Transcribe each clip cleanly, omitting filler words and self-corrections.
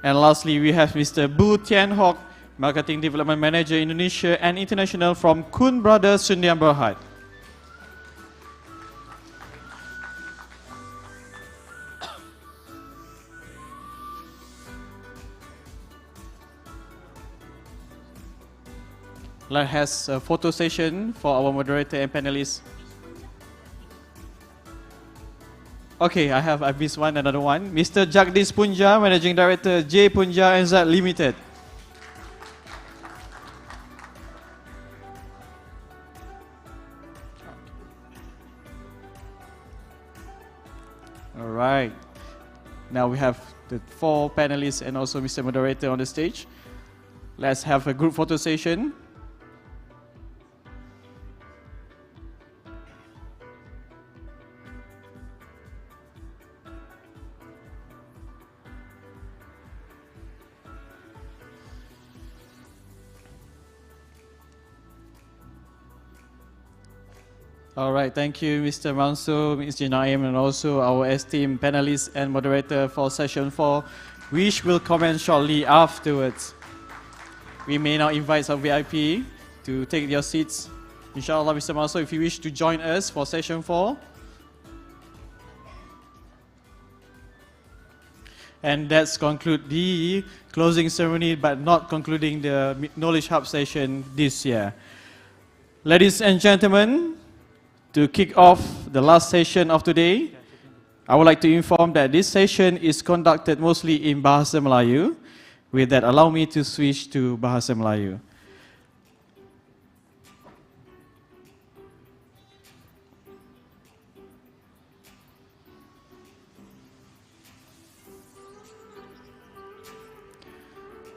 And lastly, we have Mr. Bu Tian Hock, Marketing Development Manager Indonesia and International from Kun Brothers Sundian Berhad. Let's have a photo session for our moderator and panelists. Okay, I missed another one. Mr. Jagdish Punja, Managing Director, J Punja NZ Limited. All right. Now we have the 4 panelists and also Mr. Moderator on the stage. Let's have a group photo session. All right, thank you, Mr. Mansur, Ms. Naim, and also our esteemed panelists and moderator for session 4, which will comment shortly afterwards. We may now invite some VIP to take their seats. Inshallah, Mr. Mansur, if you wish to join us for session 4. And that's conclude the closing ceremony, but not concluding the Knowledge Hub session this year. Ladies and gentlemen, to kick off the last session of today, I would like to inform that this session is conducted mostly in Bahasa Melayu. With that, allow me to switch to Bahasa Melayu.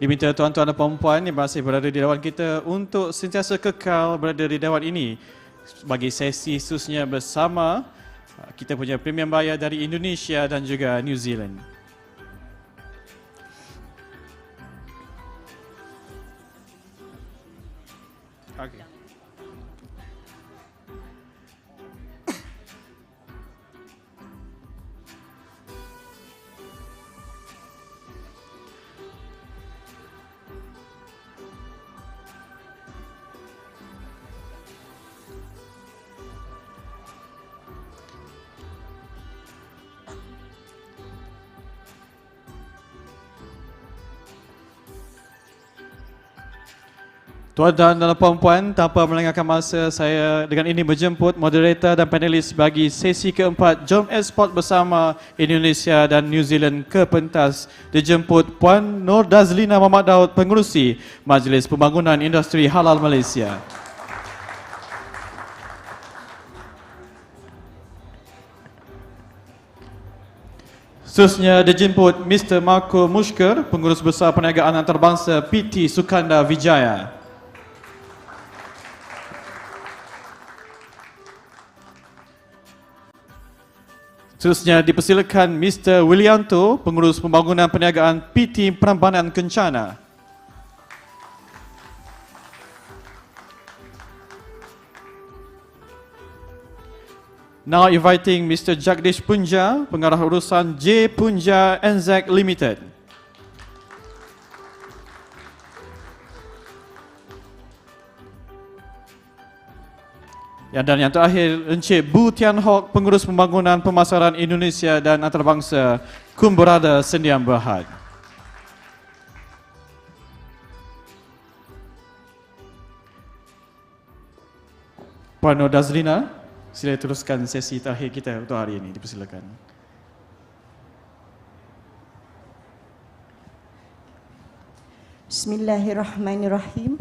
Diminta tuan-tuan dan puan-puan yang masih berada di dewan kita untuk sentiasa kekal berada di dewan ini bagi sesi khususnya bersama kita punya premium buyer dari Indonesia dan juga New Zealand. Okay. Tuan-tuan dan puan-puan, tanpa melengahkan masa, saya dengan ini menjemput moderator dan panelis bagi sesi keempat Jom Eksport bersama Indonesia dan New Zealand ke pentas. Dijemput Puan Nur Dazlina Muhammad Daud, Pengerusi Majlis Pembangunan Industri Halal Malaysia. Seterusnya dijemput Mr. Marco Mushker, Pengurus Besar Perniagaan Antarabangsa PT Sukanda Vijaya. Seterusnya dipersilakan Mr. Willianto, Pengurus Pembangunan Perniagaan PT Perambanan Kencana. Now inviting Mr. Jagdish Punja, Pengarah Urusan J Punja NZ Limited. Dan yang terakhir, Encik Bu Tian Hock, Pengurus Pembangunan Pemasaran Indonesia dan Antarabangsa Kun Brothers Sundian Berhad. Puan Nur Dazlina, sila teruskan sesi terakhir kita untuk hari ini. Dipersilakan. Bismillahirrahmanirrahim.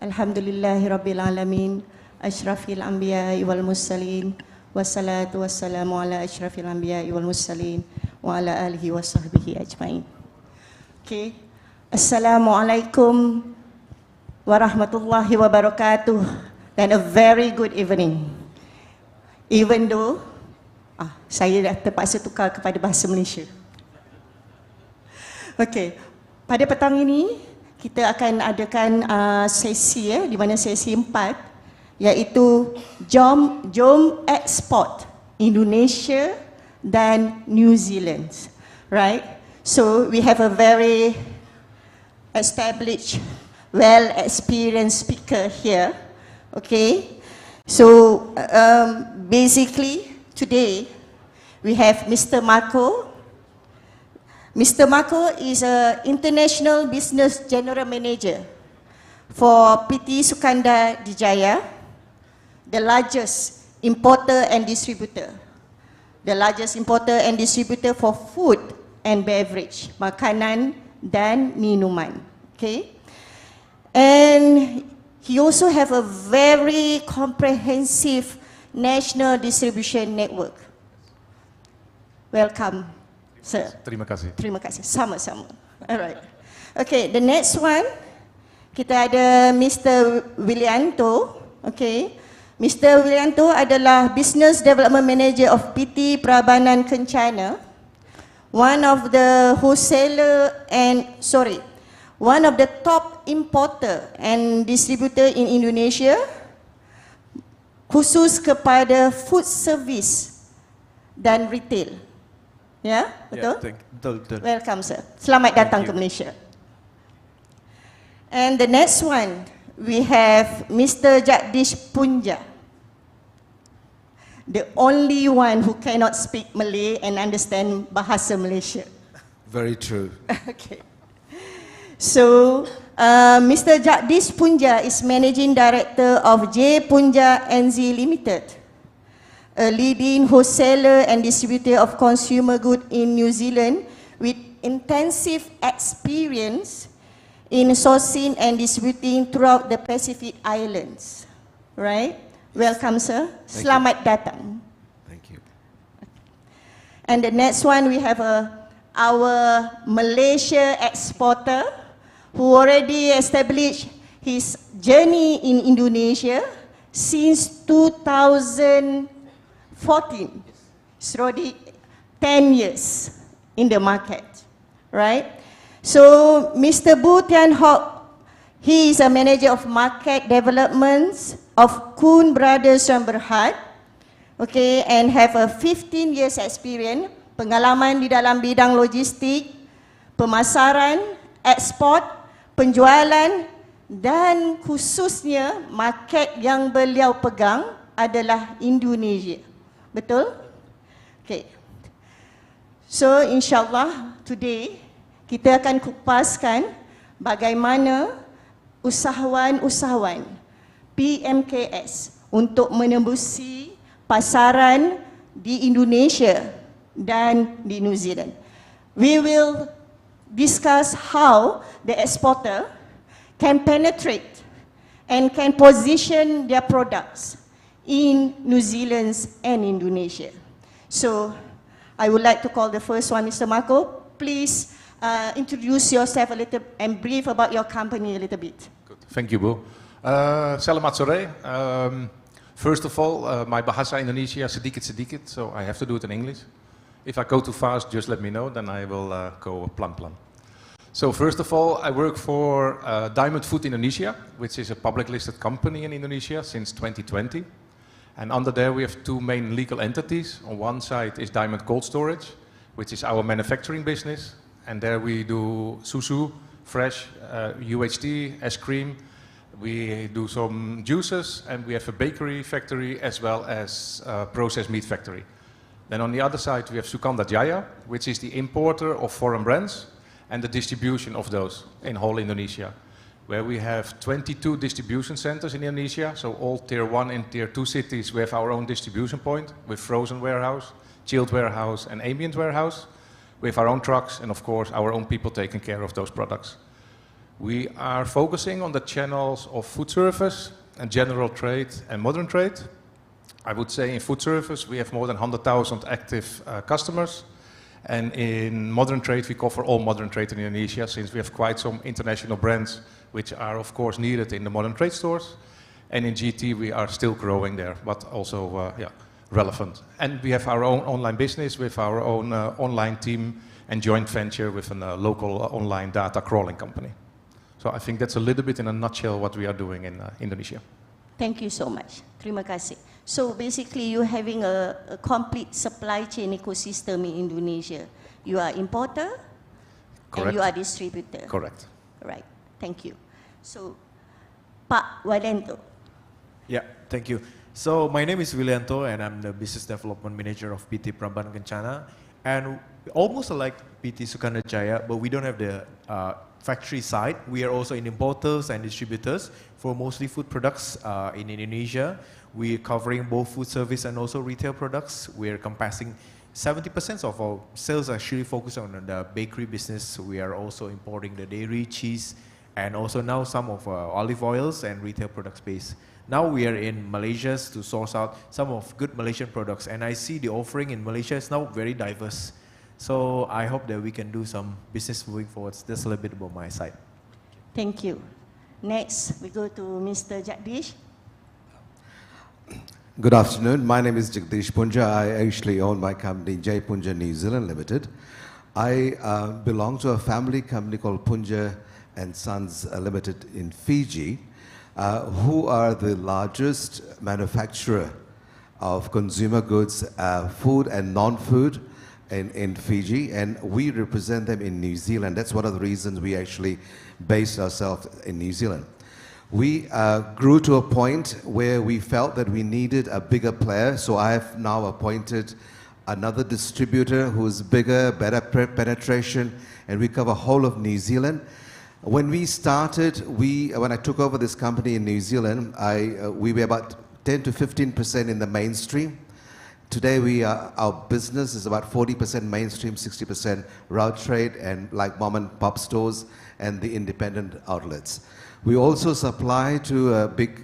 Alhamdulillahirabbil alamin. Ashrafil anbiya'i wal mursalin. Wassalatu wassalamu ala ashrafil anbiya'i wal mursalin wa ala alihi wa sahbihi ajmain. Okay. Assalamualaikum warahmatullahi wabarakatuh and a very good evening. Even though saya dah terpaksa tukar kepada bahasa Malaysia. Okay. Pada petang ini kita akan adakan sesi di mana sesi 4 iaitu Jom Eksport Indonesia dan New Zealand, right? So we have a very established, well-experienced speaker here. Okay. So basically today we have Mr. Marco. Mr. Marco is an international business general manager for PT Sukanda Dijaya, the largest importer and distributor. The largest importer and distributor for food and beverage, makanan dan minuman. Okay? And he also have a very comprehensive national distribution network. Welcome, sir. Terima kasih. Terima kasih. Sama-sama. Alright. Okay, the next one, kita ada Mr. Willianto. Okay. Mr. Willianto adalah Business Development Manager of PT Prabanan Kencana, one of the one of the top importer and distributor in Indonesia, khusus kepada food service dan retail. Ya, betul? Betul. Welcome, sir. Selamat datang ke Malaysia. And the next one, we have Mr. Jagdish Punja, the only one who cannot speak Malay and understand bahasa Malaysia. Very true. Okay. So, Mr. Jagdish Punja is Managing Director of J. Punja NZ Limited, a leading wholesaler and distributor of consumer goods in New Zealand with intensive experience in sourcing and distributing throughout the Pacific Islands. Right? Welcome, sir. Selamat datang. Thank you. And the next one, we have our Malaysia exporter who already established his journey in Indonesia since 2014. It's already 10 years in the market, right? So Mr. Bu Tian Hock, he is a manager of market developments of Kuhn Brothers and Berhad, okay, and have a 15 years experience, pengalaman di dalam bidang logistik, pemasaran, ekspor, penjualan, dan khususnya market yang beliau pegang adalah Indonesia. Betul? Okay. So insyaAllah today kita akan kupaskan bagaimana usahawan-usahawan PMKS untuk menembusi pasaran di Indonesia dan di New Zealand. We will discuss how the exporter can penetrate and can position their products in New Zealand and Indonesia. So, I would like to call the first one, Mr. Marco. Please introduce yourself a little and brief about your company a little bit. Good. Thank you, Bu. Selamat sore. First of all, my bahasa Indonesia sedikit, so I have to do it in English. If I go too fast, just let me know, then I will go plan. So first of all, I work for Diamond Food Indonesia, which is a public listed company in Indonesia since 2020. And under there we have two main legal entities. On one side is Diamond Cold Storage, which is our manufacturing business. And there we do susu, fresh, UHT, ice cream. We do some juices, and we have a bakery factory as well as a processed meat factory. Then on the other side we have Sukanda Jaya, which is the importer of foreign brands and the distribution of those in whole Indonesia, where we have 22 distribution centers in Indonesia, so all tier 1 and tier 2 cities we have our own distribution point with frozen warehouse, chilled warehouse and ambient warehouse. We have our own trucks and of course our own people taking care of those products. We are focusing on the channels of food service and general trade and modern trade. I would say in food service we have more than 100,000 active customers, and in modern trade we cover all modern trade in Indonesia, since we have quite some international brands which are of course needed in the modern trade stores. And in GT we are still growing there, but also relevant. And we have our own online business with our own online team and joint venture with a local online data crawling company. So I think that's a little bit in a nutshell what we are doing in Indonesia. Thank you so much. Terima kasih. So basically you're having a complete supply chain ecosystem in Indonesia. You are importer, Correct. And you are distributor. Correct. Right. Thank you. So, Pak Walento. Yeah, thank you. So my name is Willianto and I'm the Business Development Manager of PT Prambanan Kencana. And almost like PT Sukanda Jaya, but we don't have the factory side. We are also in importers and distributors for mostly food products in Indonesia. We're covering both food service and also retail products. We're compassing 70% of our sales actually focus on the bakery business. We are also importing the dairy, cheese, and also now some of olive oils and retail product space. Now we are in Malaysia to source out some of good Malaysian products, and I see the offering in Malaysia is now very diverse. So I hope that we can do some business moving forward. That's a little bit about my side. Thank you. Next, we go to Mr. Jagdish. Good afternoon. My name is Jagdish Punja. I actually own my company, J Punja New Zealand Limited. I belong to a family company called Punja and Sons Limited in Fiji, who are the largest manufacturer of consumer goods, food and non-food in Fiji, and we represent them in New Zealand. That's one of the reasons we actually based ourselves in New Zealand. We grew to a point where we felt that we needed a bigger player, so I have now appointed another distributor who's bigger, better penetration, and we cover whole of New Zealand. When we started, when I took over this company in New Zealand, we were about 10 to 15% in the mainstream. Today, our business is about 40% mainstream, 60% route trade, and like mom and pop stores and the independent outlets. We also supply to a big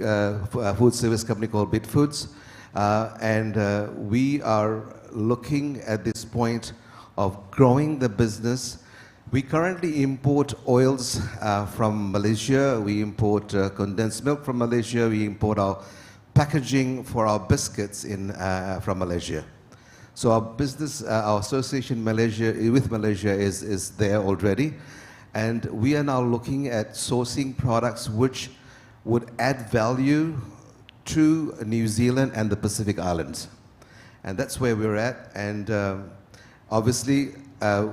food service company called Bitfoods, and we are looking at this point of growing the business. We currently import oils from Malaysia. We import condensed milk from Malaysia. We import our packaging for our biscuits from Malaysia. So our business, our association with Malaysia is there already. And we are now looking at sourcing products which would add value to New Zealand and the Pacific Islands. And that's where we're at. And obviously,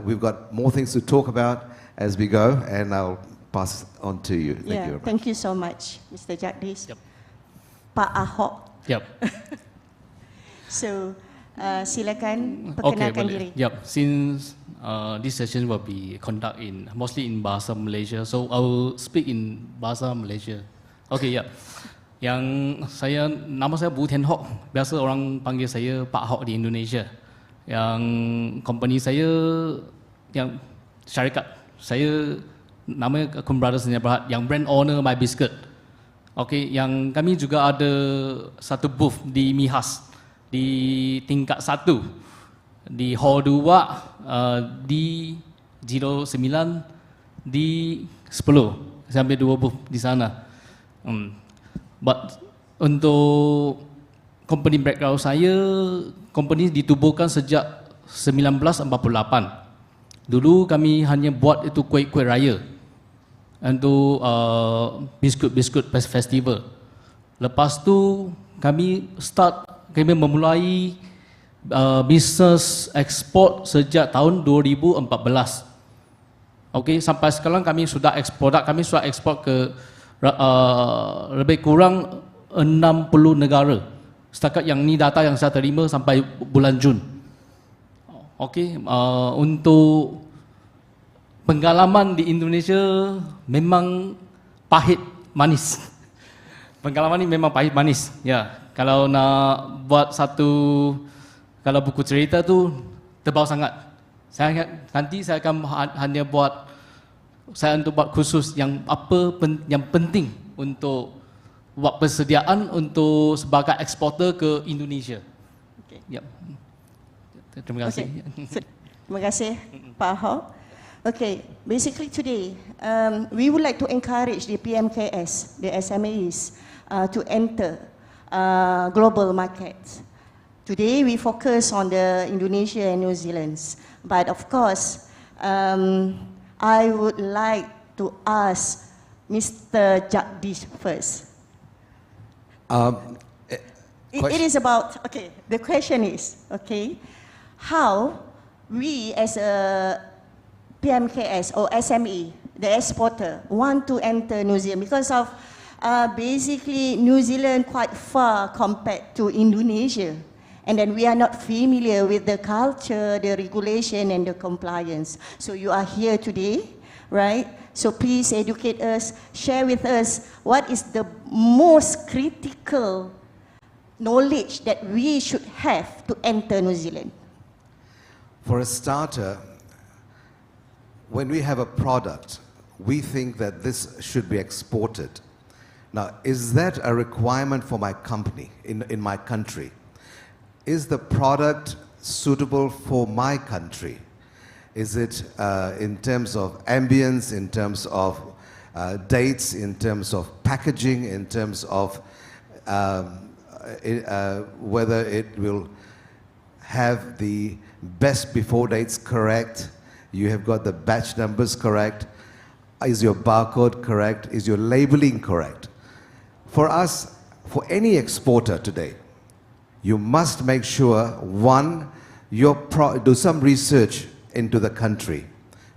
we've got more things to talk about as we go, and I'll pass it on to you. Thank you very much. Thank you so much, Mr. Jagdish. Yep. Pak Ahok. Yep. So, silakan Okay, perkenalkan boleh. diri. Yep. Since this session will be conducted mostly in Bahasa Malaysia, so I will speak in Bahasa Malaysia. Okay, yep. Nama saya Bu Tian Hock. Biasa orang panggil saya Pak Hock di Indonesia. Yang company saya, yang syarikat saya namanya Kun Brothers Sdn Bhd, yang brand owner My Biscuit. Okay, yang kami juga ada satu booth di MIHAS di tingkat 1 di hall 2 di 09 di 10 sampai 2 booth di sana. But untuk company background saya, company ditubuhkan sejak 1948. Dulu kami hanya buat itu kuih-kuih raya untuk biskut-biskut festival. Lepas tu kami memulai bisnes ekspor sejak tahun 2014. Okey, sampai sekarang kami sudah ekspor ke lebih kurang 60 negara. Setakat yang ni data yang saya terima sampai bulan Jun. Okey, untuk pengalaman di Indonesia memang pahit manis. Pengalaman ni memang pahit manis. Ya, kalau nak buat kalau buku cerita tu tebal sangat. Nanti saya akan hanya buat khusus yang yang penting untuk buat persediaan untuk sebagai eksporter ke Indonesia. Okay. Yep. Terima kasih. Okay. Terima kasih, Pak Ahok. Okay, basically today, we would like to encourage the PMKS, the SMEs, to enter global markets. Today, we focus on the Indonesia and New Zealand, but of course, I would like to ask Mr. Jagdish first. It is about, okay, the question is, okay, how we as a PMKS or SME, the exporter, want to enter New Zealand because of basically New Zealand quite far compared to Indonesia. And then we are not familiar with the culture, the regulation and the compliance. So you are here today, right? So please educate us, share with us what is the most critical knowledge that we should have to enter New Zealand. For a starter, when we have a product, we think that this should be exported. Now, is that a requirement for my company, in my country? Is the product suitable for my country? Is it in terms of ambience, in terms of dates, in terms of packaging, in terms of whether it will have the best before dates correct? You have got the batch numbers correct? Is your barcode correct? Is your labeling correct? For us, for any exporter today, you must make sure, one, do some research into the country.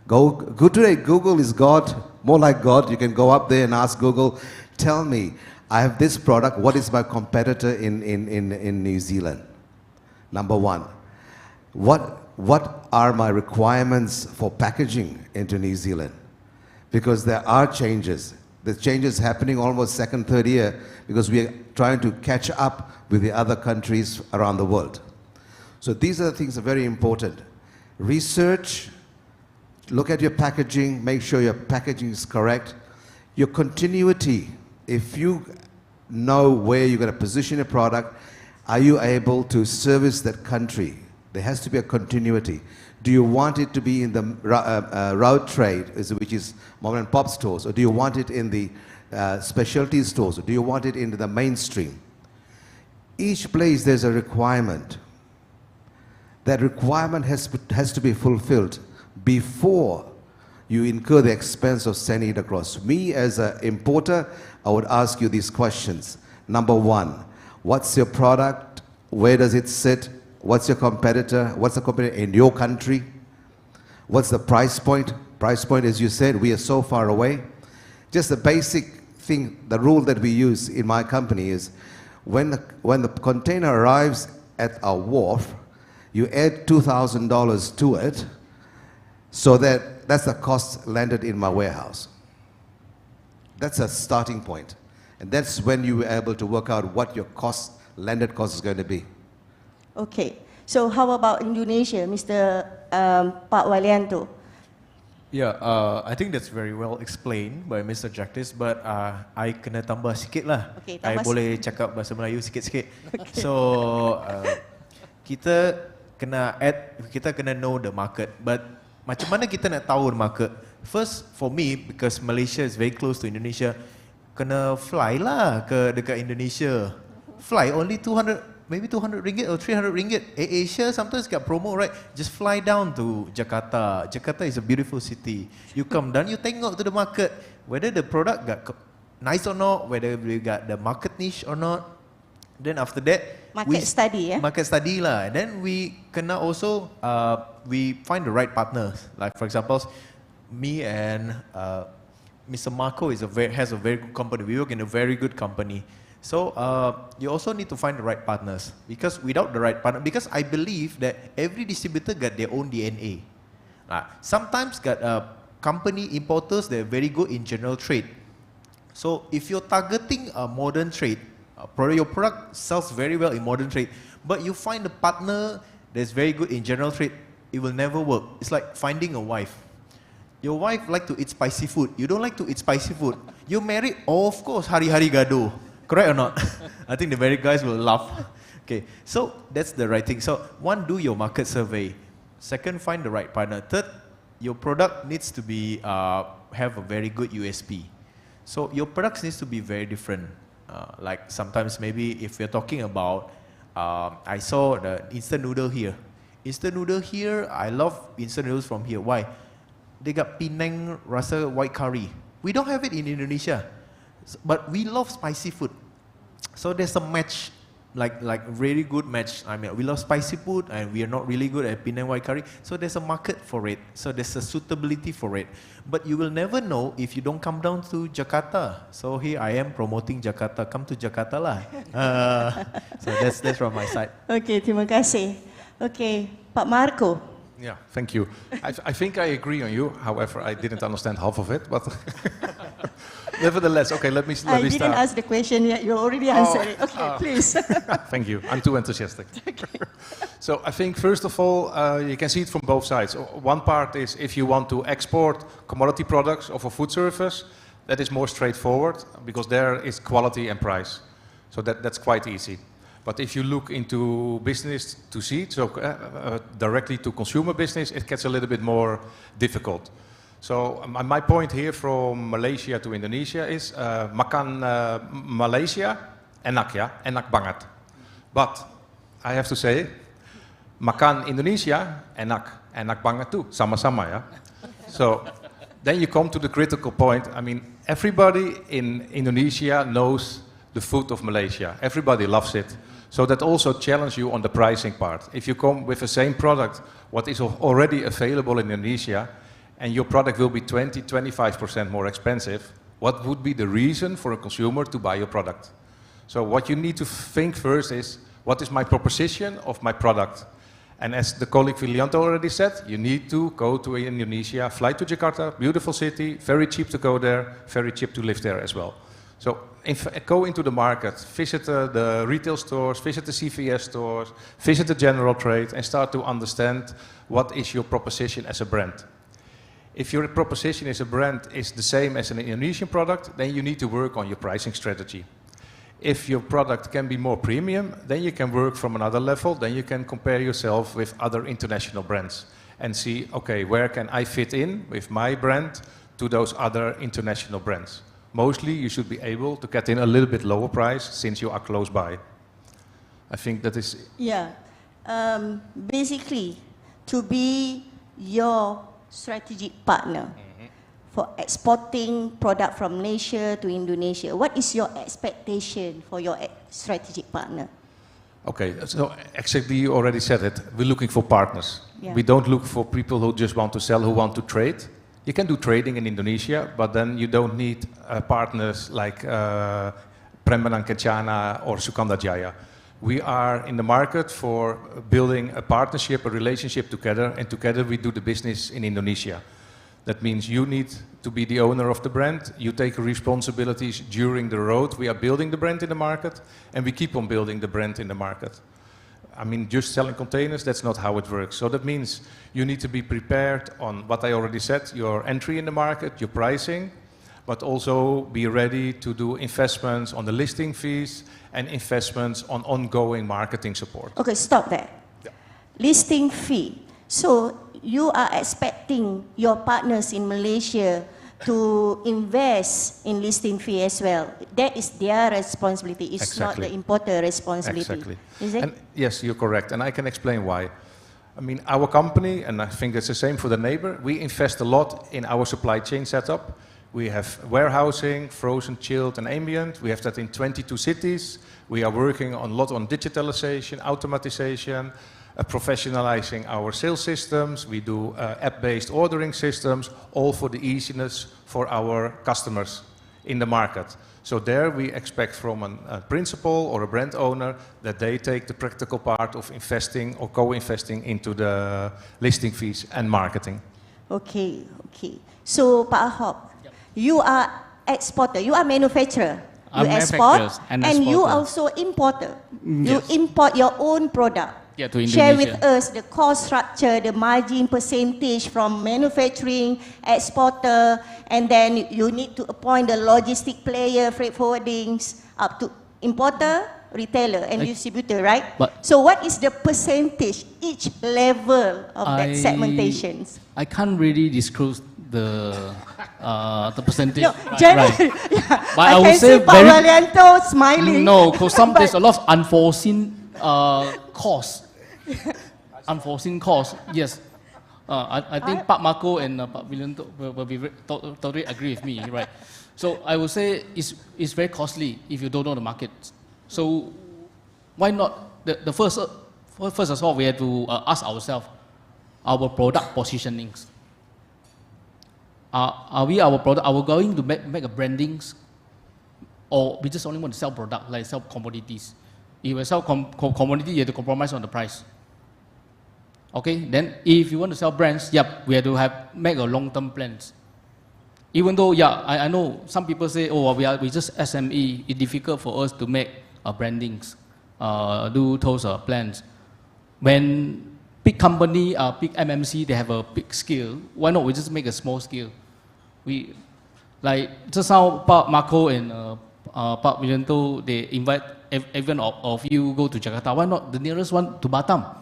Go today, Google is God, more like God. You can go up there and ask Google, tell me, I have this product, what is my competitor in New Zealand? Number one. What are my requirements for packaging into New Zealand? Because there are changes. The changes happening almost second, third year because we are trying to catch up with the other countries around the world. So these are the things that are very important. Research, look at your packaging, make sure your packaging is correct. Your continuity, if you know where you're going to position a product, are you able to service that country? There has to be a continuity. Do you want it to be in the route trade, which is mom and pop stores, or do you want it in the specialty stores, or do you want it into the mainstream? Each place there's a requirement. That requirement has to be fulfilled before you incur the expense of sending it across. Me as an importer, I would ask you these questions. Number one, what's your product? Where does it sit? What's your competitor? What's the competitor in your country? What's the price point? Price point, as you said, we are so far away. Just the basic thing, the rule that we use in my company is when the container arrives at our wharf, you add $2,000 to it so that's the cost landed in my warehouse. That's a starting point. And that's when you were able to work out what your landed cost is going to be. Okay, so how about Indonesia, Mr. Pak Walianto? Yeah, I think that's very well explained by Mr. Jagdish, but I kena tambah sikit lah. Okay, I tambah boleh cakap bahasa Melayu sikit-sikit. Okay. So, kita kena know the market. But macam mana kita nak tahu the market? First, for me, because Malaysia is very close to Indonesia, kena fly lah ke dekat Indonesia. Fly only 200 ringgit or 300 ringgit. Asia sometimes got promo, right? Just fly down to Jakarta. Jakarta is a beautiful city. You come down, you tengok to the market, whether the product got nice or not, whether we got the market niche or not. Then after that, Market study, yeah? Market study lah. And then we kena also, we find the right partners. Like for example, me and Mr. Marco has a very good company. We work in a very good company. So you also need to find the right partners, because without the right partner, because I believe that every distributor got their own DNA. Sometimes got company importers that are very good in general trade. So if you're targeting a modern trade, your product sells very well in modern trade, but you find a partner that's very good in general trade, it will never work. It's like finding a wife. Your wife like to eat spicy food. You don't like to eat spicy food. You married, of course, hari-hari gaduh. Correct or not? I think the very guys will laugh. Okay, so that's the right thing. So one, do your market survey. Second, find the right partner. Third, your product needs to be have a very good USP. So your products needs to be very different. Like sometimes maybe if we're talking about, I saw the instant noodle here. Instant noodle here, I love instant noodles from here. Why? They got Penang rasa white curry. We don't have it in Indonesia, but we love spicy food. So there's a match like really good match. I mean, we love spicy food and we are not really good at Penang white curry. So there's a market for it. So there's a suitability for it. But you will never know if you don't come down to Jakarta. So here I am promoting Jakarta. Come to Jakarta lah. So that's from my side. Okay, terima kasih. Okay, Pak Marco. Yeah, thank you. I think I agree on you. However, I didn't understand half of it, but nevertheless, okay, let me start. I didn't ask the question yet. You already answered it. Okay, please. Thank you. I'm too enthusiastic. So I think, first of all, you can see it from both sides. One part is if you want to export commodity products of a food service, that is more straightforward because there is quality and price. So that's quite easy. But if you look into business to seed, so directly to consumer business, it gets a little bit more difficult. So my point here from Malaysia to Indonesia is makan Malaysia enak ya, enak banget. But I have to say, makan Indonesia enak banget too, sama-sama ya. So then you come to the critical point. I mean, everybody in Indonesia knows the food of Malaysia. Everybody loves it. So that also challenges you on the pricing part. If you come with the same product, what is already available in Indonesia, and your product will be 20-25% more expensive, what would be the reason for a consumer to buy your product? So what you need to think first is, what is my proposition of my product? And as the colleague Vilianto already said, you need to go to Indonesia, fly to Jakarta, beautiful city, very cheap to go there, very cheap to live there as well. So go into the market, visit the retail stores, visit the CVS stores, visit the general trade, and start to understand what is your proposition as a brand. If your proposition as a brand is the same as an Indonesian product, then you need to work on your pricing strategy. If your product can be more premium, then you can work from another level, then you can compare yourself with other international brands and see, okay, where can I fit in with my brand to those other international brands? Mostly you should be able to get in a little bit lower price since you are close by. I think that is... Yeah, basically to be your strategic partner for exporting product from Malaysia to Indonesia. What is your expectation for your strategic partner? Okay, so exactly you already said it. We're looking for partners. Yeah. We don't look for people who just want to sell, who want to trade. You can do trading in Indonesia, but then you don't need partners like Prambanan Kencana or Sukanda Jaya. We are in the market for building a partnership, a relationship together, and together we do the business in Indonesia. That means you need to be the owner of the brand, you take responsibilities during the road. We are building the brand in the market, and we keep on building the brand in the market. I mean, just selling containers, that's not how it works. So that means you need to be prepared on what I already said, your entry in the market, your pricing, but also be ready to do investments on the listing fees and investments on ongoing marketing support. Okay, stop there. Yeah. Listing fee. So you are expecting your partners in Malaysia to invest in listing fee as well. That is their responsibility. It's Exactly. not the importer responsibility. Exactly. Is it? And yes, you're correct, and I can explain why. I mean, our company, and I think it's the same for the neighbor, we invest a lot in our supply chain setup. We have warehousing, frozen, chilled, and ambient. We have that in 22 cities. We are working a lot on digitalization, automatization, professionalizing our sales systems. We do app-based ordering systems, all for the easiness for our customers in the market. So there we expect from a principal or a brand owner that they take the practical part of investing or co-investing into the listing fees and marketing. Okay, okay. So Pak Ahok, you are exporter, you are manufacturer. I'm You export manufacturer and and you exporter. also importer. You Yes. import your own product. Yeah, to Share with Indonesia. us the cost structure, the margin percentage from manufacturing, exporter, and then you need to appoint the logistic player, freight forwardings, up to importer, retailer, and distributor, right? But- So what is the percentage, each level of that I- segmentations? I can't really disclose the percentage. No, right, generally, right. yeah. But I I would can say see Pak very- Walianto smiling. No, because there's a But- lot of unforeseen costs. Unforeseen costs, yes. I think Pak Marco and Pak William will be totally agree with me, right? So I would say it's very costly if you don't know the market. So why not, the first of all, we have to ask ourselves, our product positionings. Are we going to make a brandings, or we just only want to sell product, like sell commodities? If we sell commodity, you have to compromise on the price. Okay, then if you want to sell brands, yep, we have to make a long-term plans. Even though, yeah, I know some people say, oh, we just SME, it's difficult for us to make brandings, do those plans. When big company, big MMC, they have a big scale, why not we just make a small scale? We, like, just now, Marco and Pak Wijanto, they invite everyone of you go to Jakarta. Why not the nearest one to Batam?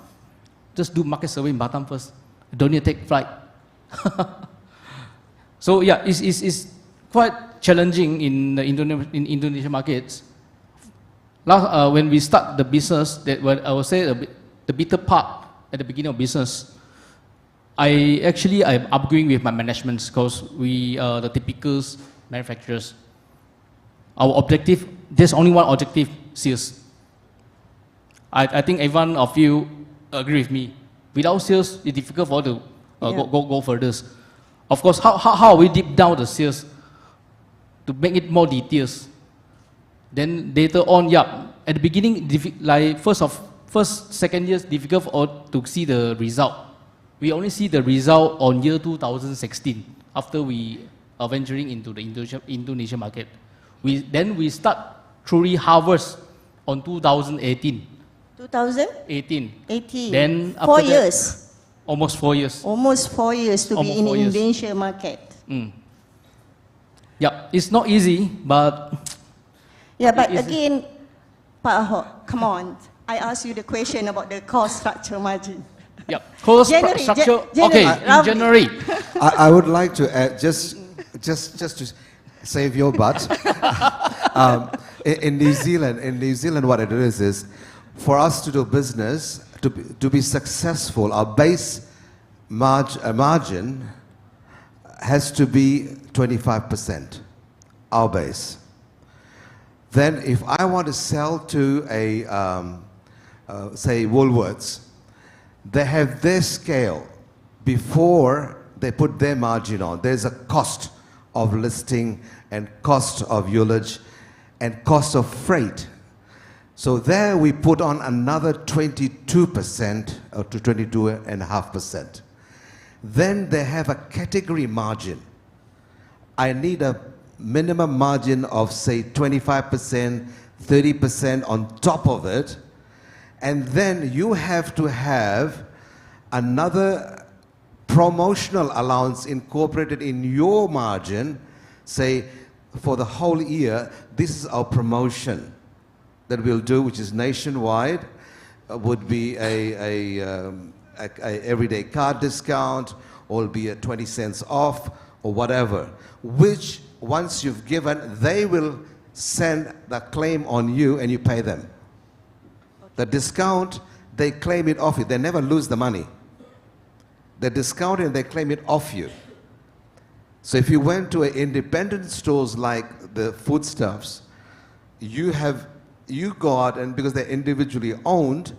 Just do market survey in Batam first. Don't need to take flight. So yeah, it's quite challenging in the Indonesian markets. When we start the business, I would say the bitter part at the beginning of business, I'm arguing with my management because we are the typical manufacturers. Our objective, there's only one objective, sales. I think everyone of you agree with me. Without sales, it's difficult for us to go further. Of course, how are we deep down the sales to make it more details? Then later on, yeah, at the beginning, like second years, difficult for us to see the result. We only see the result on year 2016 after we are venturing into the Indonesian market. Then we start truly harvest on 2018. 2018. 18. Then after 4 that, years. Almost 4 years. Almost 4 years to be in the Indonesia market. Yeah, it's not easy, but... Yeah, but again, Pak Ahok, come on. I asked you the question about the cost structure margin. Yeah, cost structure, okay, in January. I would like to add, just to save your butt. In New Zealand, what it is for us to do business, to be successful, our base margin has to be 25%, our base. Then if I want to sell to say Woolworths, they have their scale before they put their margin on. There's a cost of listing and cost of ullage and cost of freight. So there we put on another 22% or to 22.5%. Then they have a category margin. I need a minimum margin of say 25%, 30% on top of it. And then you have to have another promotional allowance incorporated in your margin. Say for the whole year, this is our promotion that we'll do, which is nationwide, would be a everyday card discount, or be a 20 cents off, or whatever, which once you've given, they will send the claim on you and you pay them. The discount, they claim it off you. They never lose the money. They discount it and they claim it off you. So if you went to independent stores like the foodstuffs, you go out, and because they're individually owned,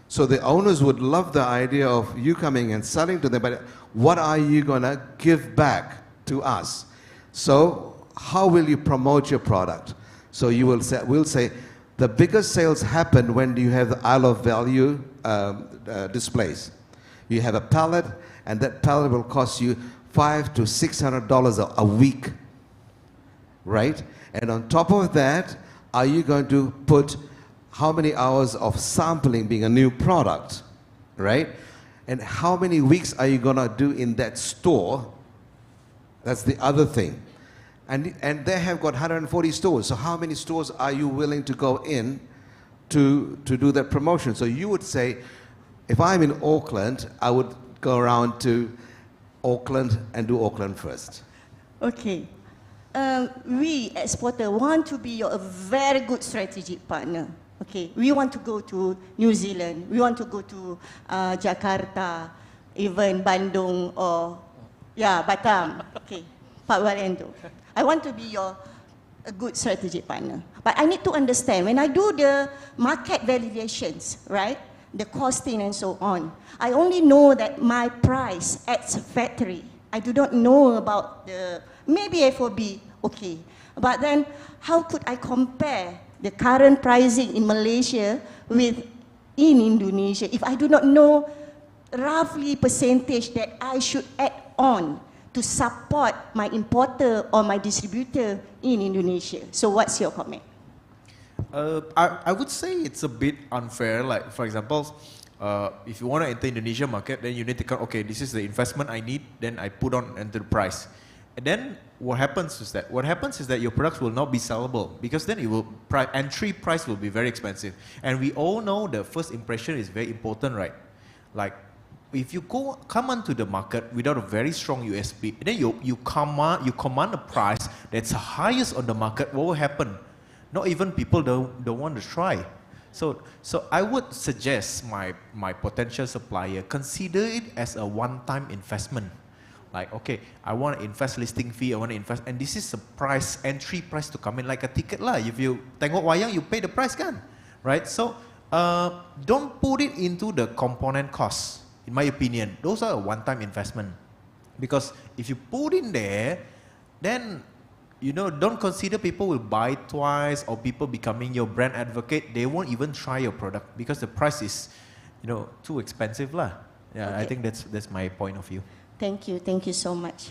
so the owners would love the idea of you coming and selling to them, but what are you going to give back to us? So how will you promote your product? So you will say, we'll say, the biggest sales happen when you have the Isle of Value displays. You have a pallet, and that pallet will cost you $500 to $600 a week, right? And on top of that, are you going to put how many hours of sampling being a new product, right? And how many weeks are you going to do in that store? That's the other thing. And they have got 140 stores. So how many stores are you willing to go in to do that promotion? So you would say, if I'm in Auckland, I would go around to Auckland and do Auckland first. Okay. We, Exporter, want to be a very good strategic partner. Okay, we want to go to New Zealand, we want to go to Jakarta, even Bandung, or Batam. Okay, Pak Wijanto. I want to be your a good strategic partner. But I need to understand, when I do the market validations, right, the costing and so on, I only know that my price at factory. I do not know about the, maybe FOB, okay. But then, how could I compare the current pricing in Malaysia with in Indonesia if I do not know roughly percentage that I should add on to support my importer or my distributor in Indonesia? So what's your comment? I would say it's a bit unfair. Like, for example, if you want to enter Indonesia market, then you need to count, okay, this is the investment I need, then I put on into the price. And then what happens is that your products will not be sellable, because then it will entry price will be very expensive. And we all know the first impression is very important, right? Like, if you come onto the market without a very strong USP, then you command a price that's the highest on the market, what will happen? Not even people don't want to try. So I would suggest my potential supplier consider it as a one-time investment. Like, okay, I want to invest listing fee, I want to invest, and this is the price, entry price to come in, like a ticket lah. If you tengok wayang, you pay the price kan, right? So don't put it into the component costs. In my opinion, those are a one-time investment. Because if you put in there, then, you know, don't consider people will buy twice or people becoming your brand advocate. They won't even try your product because the price is, you know, too expensive lah. Yeah, okay. I think that's my point of view. Thank you so much.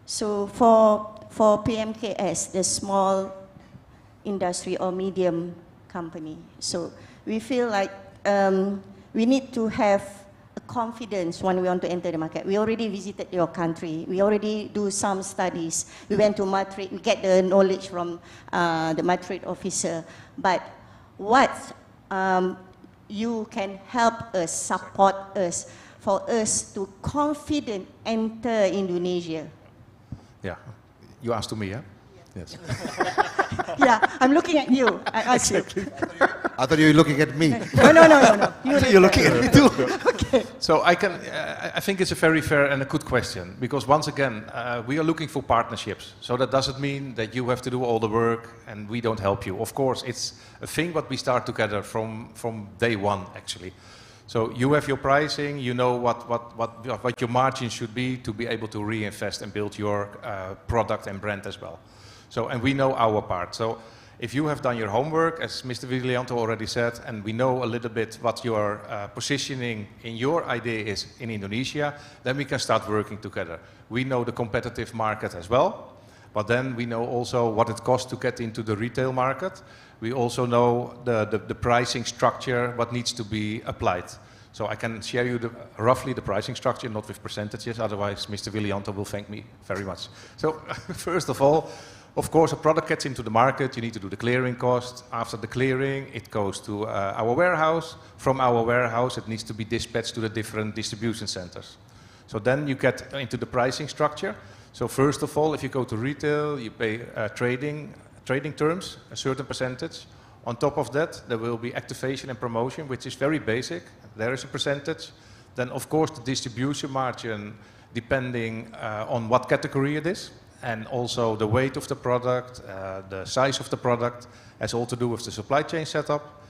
So for PMKS, the small industry or medium company, so we feel like we need to have confidence when we want to enter the market. We already visited your country. We already do some studies. We went to Madrid. We get the knowledge from the Madrid officer. But what you can help us, support us, for us to confident enter Indonesia? Yeah, you asked to me, yeah? Yes. Yeah, I'm looking at you. I asked you. I thought you were looking at me. No. You're looking at me too. Okay. So I think it's a very fair and a good question, because once again, we are looking for partnerships. So that doesn't mean that you have to do all the work and we don't help you. Of course, it's a thing what we start together from day one, actually. So you have your pricing, you know what your margin should be to be able to reinvest and build your product and brand as well. So, and we know our part. So if you have done your homework, as Mr. Vilianto already said, and we know a little bit what your positioning in your idea is in Indonesia, then we can start working together. We know the competitive market as well, but then we know also what it costs to get into the retail market. We also know the pricing structure, what needs to be applied. So I can share you roughly the pricing structure, not with percentages, otherwise Mr. Vilianto will thank me very much. So first of all, of course, a product gets into the market, you need to do the clearing cost. After the clearing, it goes to our warehouse. From our warehouse, it needs to be dispatched to the different distribution centers. So then you get into the pricing structure. So first of all, if you go to retail, you pay trading terms, a certain percentage. On top of that, there will be activation and promotion, which is very basic. There is a percentage. Then, of course, the distribution margin, depending on what category it is. And also the weight of the product, the size of the product, has all to do with the supply chain setup.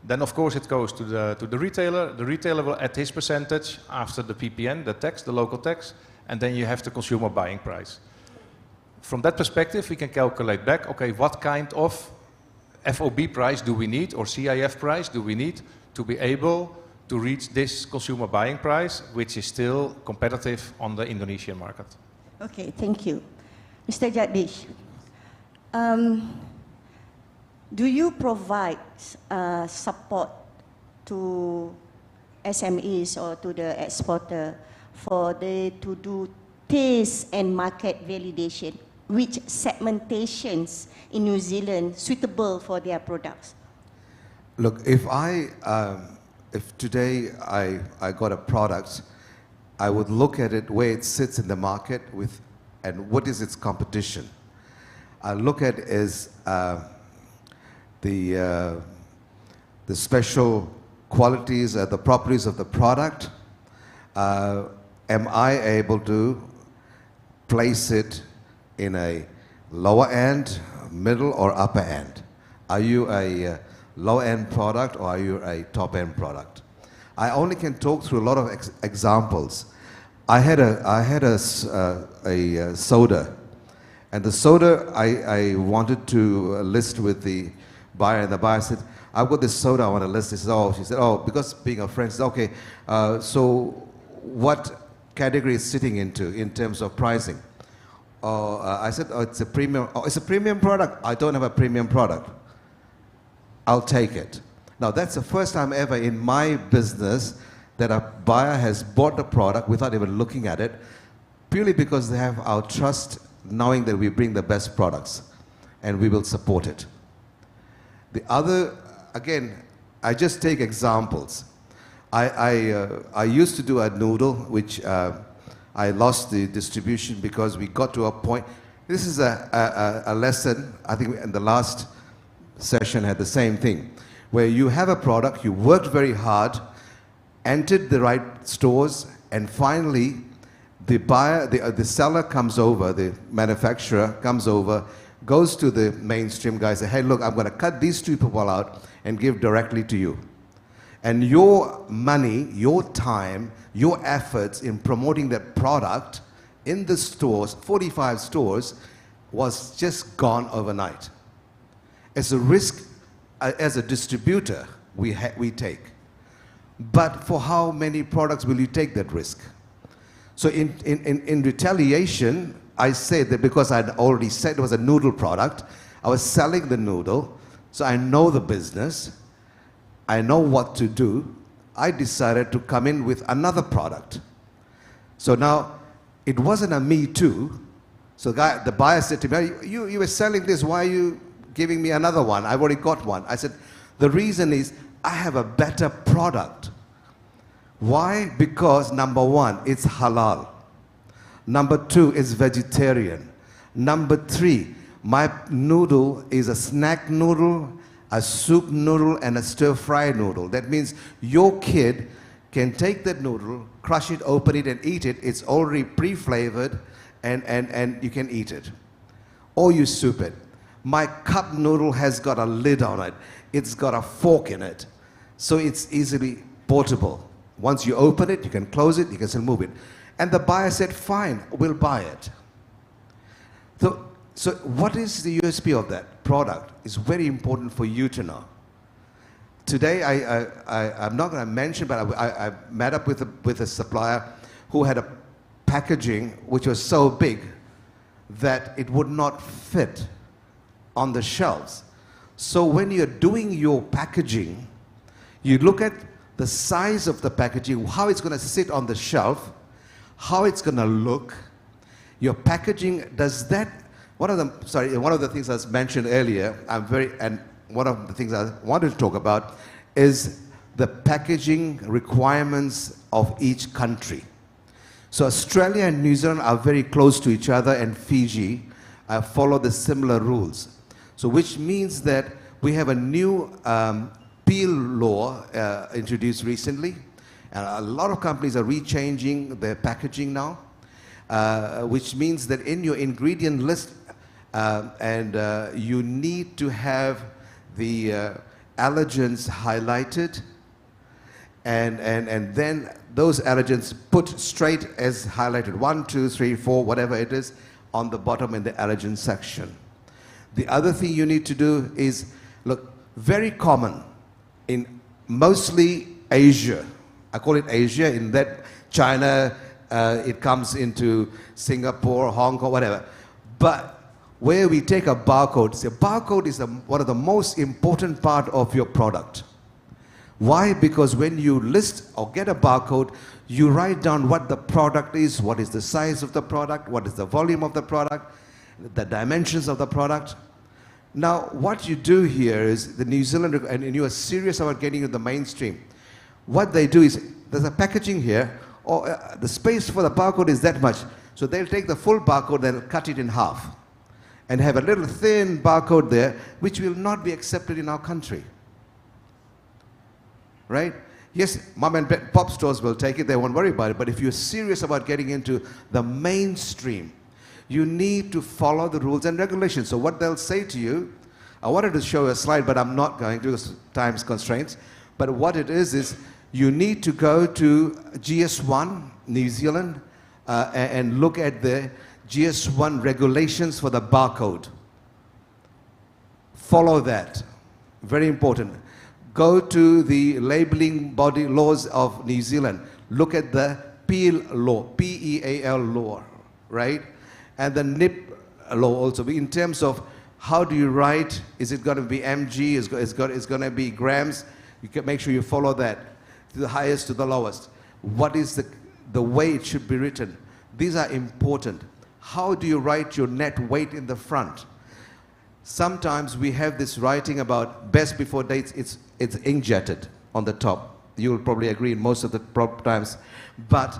Then of course it goes to the retailer. The retailer will add his percentage after the PPN, the tax, the local tax, and then you have the consumer buying price. From that perspective, we can calculate back, okay, what kind of FOB price do we need, or CIF price do we need to be able to reach this consumer buying price, which is still competitive on the Indonesian market. Okay, thank you. Mr. Jagdish, do you provide support to SMEs or to the exporter for they to do taste and market validation, which segmentations in New Zealand suitable for their products? Look, if today I got a product, I would look at it where it sits in the market with, and what is its competition. I look at is the special qualities, the properties of the product. Am I able to place it in a lower end middle or upper end? Are you a low-end product or are you a top-end product? I only can talk through a lot of examples. I had a soda, and the soda I wanted to list with the buyer, and the buyer said, I've got this soda I want to list. She said, oh, because being a friend, she said, okay, so what category is sitting into in terms of pricing? I said, oh, it's a premium. Oh, it's a premium product. I don't have a premium product. I'll take it. Now, that's the first time ever in my business that a buyer has bought a product without even looking at it, purely because they have our trust, knowing that we bring the best products, and we will support it. The other, again, I just take examples. I used to do a noodle, which I lost the distribution because we got to a point. This is a lesson, I think in the last session had the same thing, where you have a product, you worked very hard, entered the right stores, and finally the buyer, the seller comes over, the manufacturer comes over, goes to the mainstream guy, say, hey, look, I'm going to cut these two people out and give directly to you. And your money, your time, your efforts in promoting that product in the stores, 45 stores, was just gone overnight. As a risk, as a distributor, we take. But for how many products will you take that risk? So in retaliation, I said that because I'd already said it was a noodle product, I was selling the noodle, so I know the business, I know what to do. I decided to come in with another product. So now, it wasn't a me too. So the buyer said to me, you were selling this, why are you giving me another one? I've already got one. I said, the reason is I have a better product. Why? Because number one, it's halal. Number two, it's vegetarian. Number three, my noodle is a snack noodle, a soup noodle, and a stir-fry noodle. That means your kid can take that noodle, crush it, open it, and eat it. It's already pre-flavored, and you can eat it. Or you soup it. My cup noodle has got a lid on it. It's got a fork in it. So it's easily portable. Once you open it, you can close it, you can still move it. And the buyer said, fine, we'll buy it. So what is the USP of that product? It's very important for you to know. Today, I'm not going to mention, but I met up with a supplier who had a packaging which was so big that it would not fit on the shelves. So when you're doing your packaging, you look at the size of the packaging, how it's going to sit on the shelf, how it's going to look. Your packaging, does that, one of the things I was mentioned earlier, and one of the things I wanted to talk about is the packaging requirements of each country. So Australia and New Zealand are very close to each other, and Fiji follow the similar rules. So which means that we have a new peel law introduced recently, and a lot of companies are rechanging their packaging now, which means that in your ingredient list, you need to have the allergens highlighted, and then those allergens put straight as highlighted, 1, 2, 3, 4, whatever it is, on the bottom in the allergen section. The other thing you need to do is, look, very common in mostly Asia. I call it Asia, in that China, it comes into Singapore, Hong Kong, whatever. But where we take a barcode, so barcode is one of the most important part of your product. Why? Because when you list or get a barcode, you write down what the product is, what is the size of the product, what is the volume of the product, the dimensions of the product. Now, what you do here is, the New Zealand, and you are serious about getting into the mainstream, what they do is, there's a packaging here, or the space for the barcode is that much. So they'll take the full barcode, they'll cut it in half, and have a little thin barcode there, which will not be accepted in our country. Right? Yes, mom and pop stores will take it, they won't worry about it, but if you're serious about getting into the mainstream, You need to follow the rules and regulations. So what they'll say to you, I wanted to show a slide, but I'm not going to because time's constraints. But what it is you need to go to GS1, New Zealand, and look at the GS1 regulations for the barcode. Follow that. Very important. Go to the labeling body laws of New Zealand. Look at the PEAL law, P-E-A-L law, right? And the NIP law also. In terms of how do you write, is it going to be mg, it's going to be grams? You can make sure you follow that, to the highest to the lowest. What is the way it should be written? These are important. How do you write your net weight in the front? Sometimes we have this writing about best before dates, it's inkjetted on the top. You will probably agree most of the times. But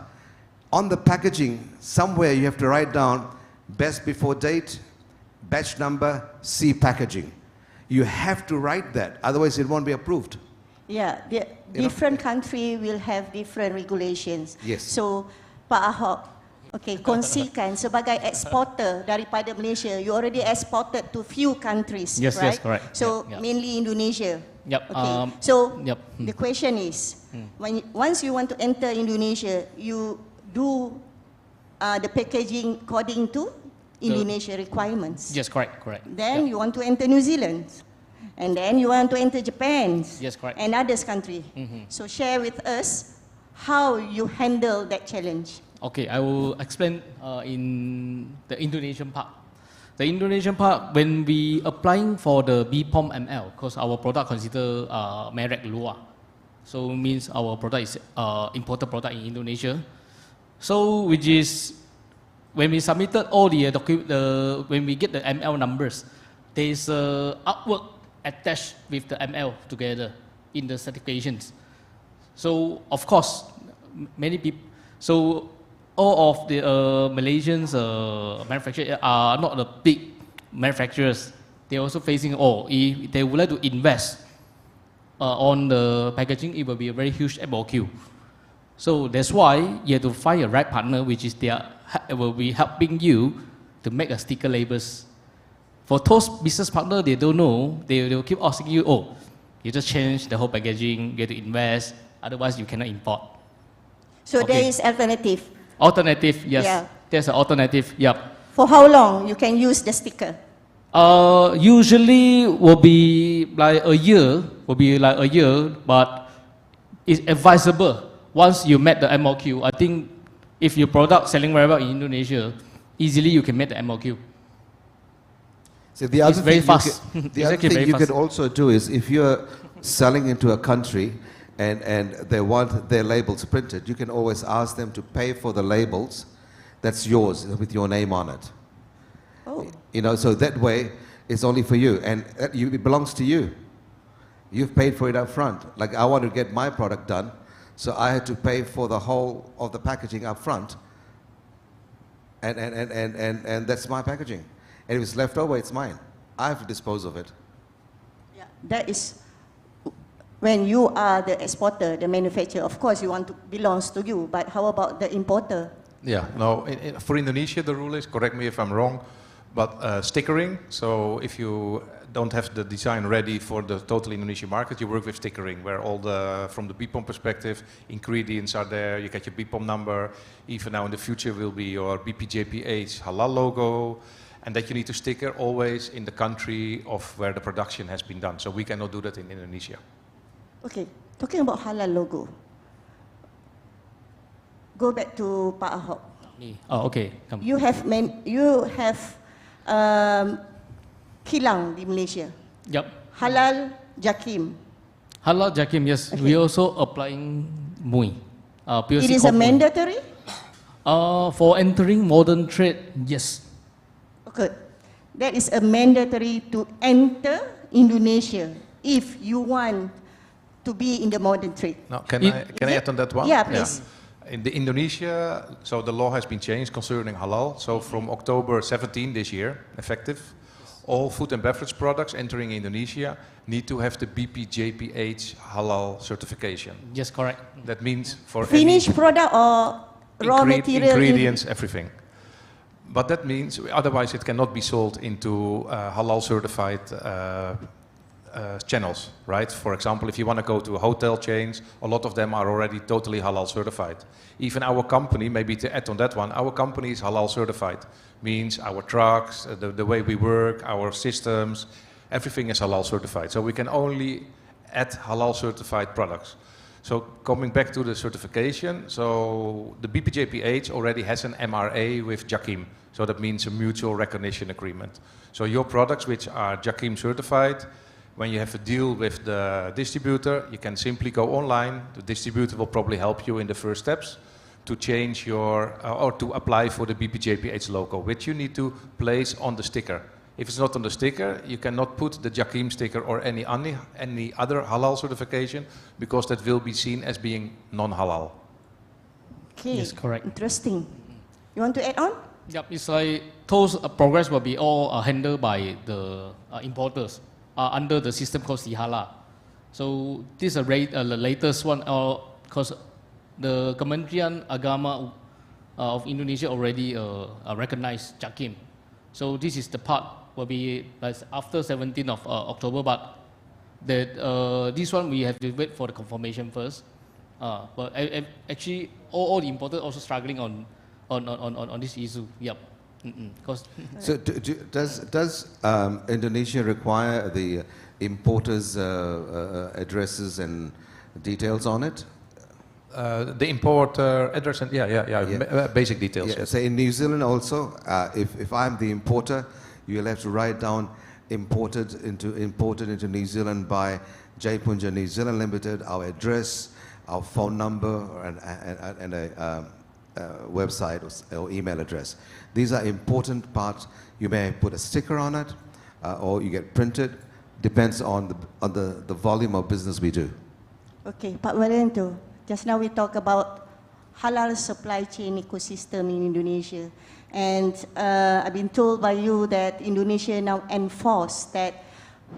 on the packaging, somewhere you have to write down best before date, batch number, C packaging. You have to write that, otherwise it won't be approved. Yeah, different country will have different regulations. Yes. So, Pak Ahok, okay, kongsikan sebagai exporter daripada Malaysia, you already exported to few countries, Yes, right? yes, correct. So, Yeah, yeah. mainly Indonesia. Yep. Okay. So, Yep. the question is, once you want to enter Indonesia, you do the packaging according to Indonesia requirements. Yes, correct, correct. Then Yep. you want to enter New Zealand. And then you want to enter Japan. Yes, correct. And others country. So share with us how you handle that challenge. Okay, I will explain in the Indonesian part. The Indonesian part, when we applying for the BPOM ML, because our product consider merek luar, so means our product is imported product in Indonesia. So which is when we submitted all the when we get the ML numbers, there is a artwork attached with the ML together in the certifications. So of course, many people. So all of the Malaysians manufacturers are not the big manufacturers. They're also facing, if they would like to invest on the packaging, it will be a very huge MOQ. So that's why you have to find a right partner, which is will be helping you to make a sticker labels. For those business partners, they don't know, they will keep asking you, you just change the whole packaging, you have to invest, otherwise you cannot import. So Okay. there is alternative. Alternative, yes. Yeah. There's an alternative, yep. For how long you can use the sticker? Usually will be like a year, but it's advisable once you met the MOQ. I think if your product selling very well in Indonesia, easily you can make the MOQ. So the other It's very thing fast. the It's other actually thing very you fast. can also do is if you're selling into a country and they want their labels printed, you can always ask them to pay for the labels that's yours with your name on it. Oh. You know, so that way it's only for you and it belongs to you. You've paid for it up front. Like I want to get my product done, so I had to pay for the whole of the packaging up front. And that's my packaging. And if it's left over, it's mine. I have to dispose of it. Yeah. That is when you are the exporter, the manufacturer. Of course, you want to belongs to you. But how about the importer? Yeah, no, for Indonesia, the rule is, correct me if I'm wrong, but stickering. So if you don't have the design ready for the total Indonesian market, you work with stickering, where all the, from the BPOM perspective, ingredients are there, you get your BPOM number, even now in the future will be your BPJPH halal logo, and that you need to sticker always in the country of where the production has been done. So we cannot do that in Indonesia. Okay, talking about halal logo. Go back to Pak Ahok. Okay. Come. You have kilang di Malaysia. Yep. Halal Jakim. Halal Jakim, yes. Okay. We also applying MUI. POC It is a code MUI. mandatory? For entering modern trade, yes. Okay. That is a mandatory to enter Indonesia if you want to be in the modern trade. Now, can It- I add on that one? Yeah, please. In the Indonesia, so the law has been changed concerning halal. So from October 17 this year, effective, all food and beverage products entering Indonesia need to have the BPJPH halal certification. Yes, correct. That means for Finished product or raw material? ingredients, everything. But that means otherwise it cannot be sold into halal certified channels, right? For example, if you want to go to hotel chains, a lot of them are already totally halal certified. Even our company, maybe to add on that one, our company is halal certified. Means our trucks, the way we work, our systems, everything is halal certified. So we can only add halal certified products. So coming back to the certification, so the BPJPH already has an MRA with JAKIM. So that means a mutual recognition agreement. So your products which are JAKIM certified, when you have a deal with the distributor, you can simply go online. The distributor will probably help you in the first steps to change your, or to apply for the BPJPH logo, which you need to place on the sticker. If it's not on the sticker, you cannot put the JAKIM sticker or any other halal certification, because that will be seen as being non-halal. Okay, Yes, correct. interesting. You want to add on? Yep, it's like those progress will be all handled by the importers under the system called Sihala. So this is the latest one, because the Kementerian Agama of Indonesia already recognized JAKIM. So this is the part will be after 17th of October, but that this one we have to wait for the confirmation first. But actually, all the importers also struggling on this issue. Yep. So does Indonesia require the importers' addresses and details on it? The importer address and basic details. Yeah. Yes. So in New Zealand also, if I'm the importer, you'll have to write down imported into New Zealand by J Punja New Zealand Limited, our address, our phone number, and a website or email address. These are important parts. You may put a sticker on it, or you get printed. Depends on the volume of business we do. Okay, Pak Walentu, just now we talk about halal supply chain ecosystem in Indonesia. And I've been told by you that Indonesia now enforce that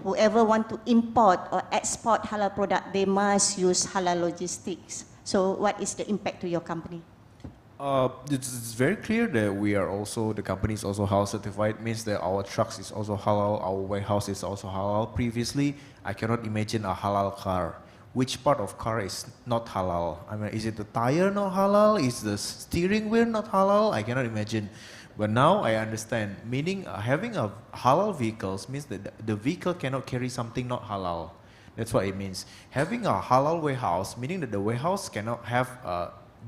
whoever want to import or export halal product, they must use halal logistics. So what is the impact to your company? It's very clear that we are also, the company is also halal certified, means that our trucks is also halal, our warehouse is also halal. Previously, I cannot imagine a halal car. Which part of car is not halal? I mean, is it the tire not halal? Is the steering wheel not halal? I cannot imagine. But now I understand, meaning having a halal vehicles means that the vehicle cannot carry something not halal. That's what it means. Having a halal warehouse, meaning that the warehouse cannot have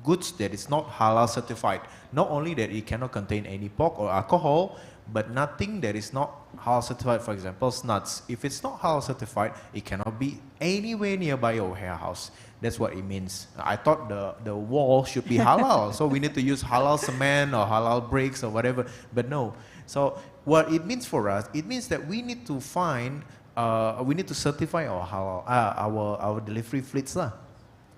goods that is not halal certified. Not only that it cannot contain any pork or alcohol, but nothing that is not halal certified, for example, nuts. If it's not halal certified, it cannot be anywhere nearby your warehouse. That's what it means. I thought the wall should be halal, so we need to use halal cement or halal bricks or whatever, but no. So what it means for us, it means that we need to find, we need to certify our halal, our delivery fleets lah.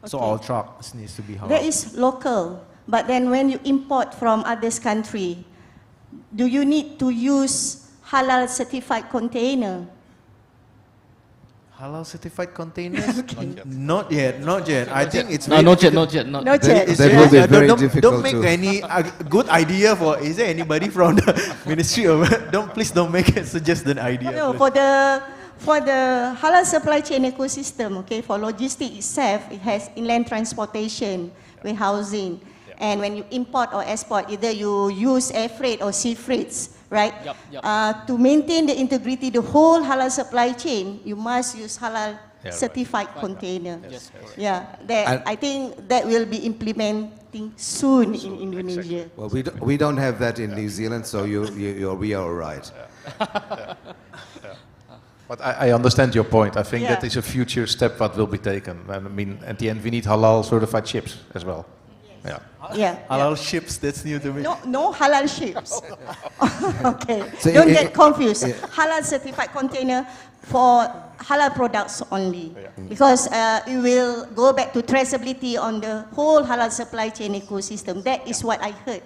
So our trucks needs to be halal. That is local, but then when you import from others country, do you need to use halal certified container? Halal certified containers? Not yet. I think it's No, not yet. That will be very difficult. Don't make any good idea for. Is there anybody from the ministry of? Please don't make a suggested idea. No, for the halal supply chain ecosystem, okay, for logistics itself, it has inland transportation, warehousing, and when you import or export, either you use air freight or sea freights, right? Yep. To maintain the integrity, the whole halal supply chain, you must use halal certified container. Yes, Yeah, I think that will be implementing soon in Indonesia. Well, we don't have that in New Zealand, so we are all right. But I understand your point. I think Yeah. that is a future step that will be taken. And I mean, at the end, we need halal certified chips as well. Yeah. Yeah. Halal ships. That's new to me. No halal ships. Okay, So don't get confused. Halal certified container for halal products only. Because it will go back to traceability on the whole halal supply chain ecosystem. That is what I heard.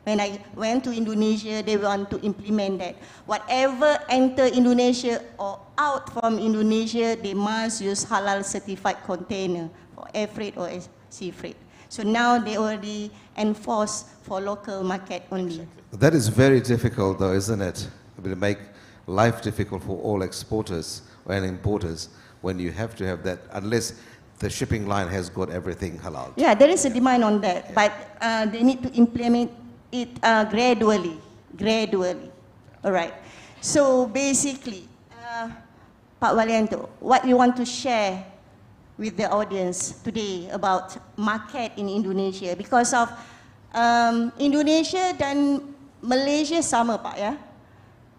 When I went to Indonesia, they want to implement that. Whatever enter Indonesia or out from Indonesia, they must use halal certified container for air freight or sea freight. So now they already enforce for local market only. That is very difficult though, isn't it? It will make life difficult for all exporters and importers when you have to have that, unless the shipping line has got everything halal. Yeah, there is a demand on that, but they need to implement it gradually. All right. So basically, Pak Walianto, what you want to share with the audience today about market in Indonesia? Because of Indonesia dan Malaysia sama, Pak, ya?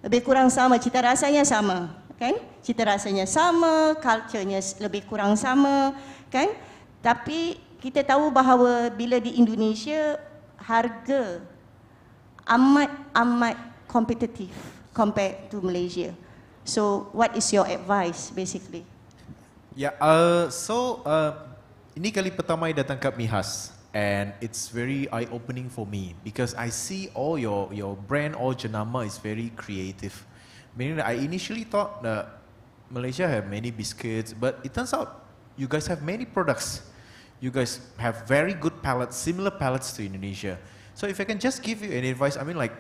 Lebih kurang sama, cita rasanya sama, kan? Cita rasanya sama, culture-nya lebih kurang sama, kan? Tapi kita tahu bahawa bila di Indonesia harga amat kompetitif compared to Malaysia. So what is your advice basically? Yeah, ini kali pertama I datang ke MIHAS, and it's very eye-opening for me because I see all your brand, all jenama is very creative. Meaning that I initially thought that Malaysia have many biscuits, but it turns out you guys have many products. You guys have very good palettes, similar palettes to Indonesia. So if I can just give you any advice, I mean like,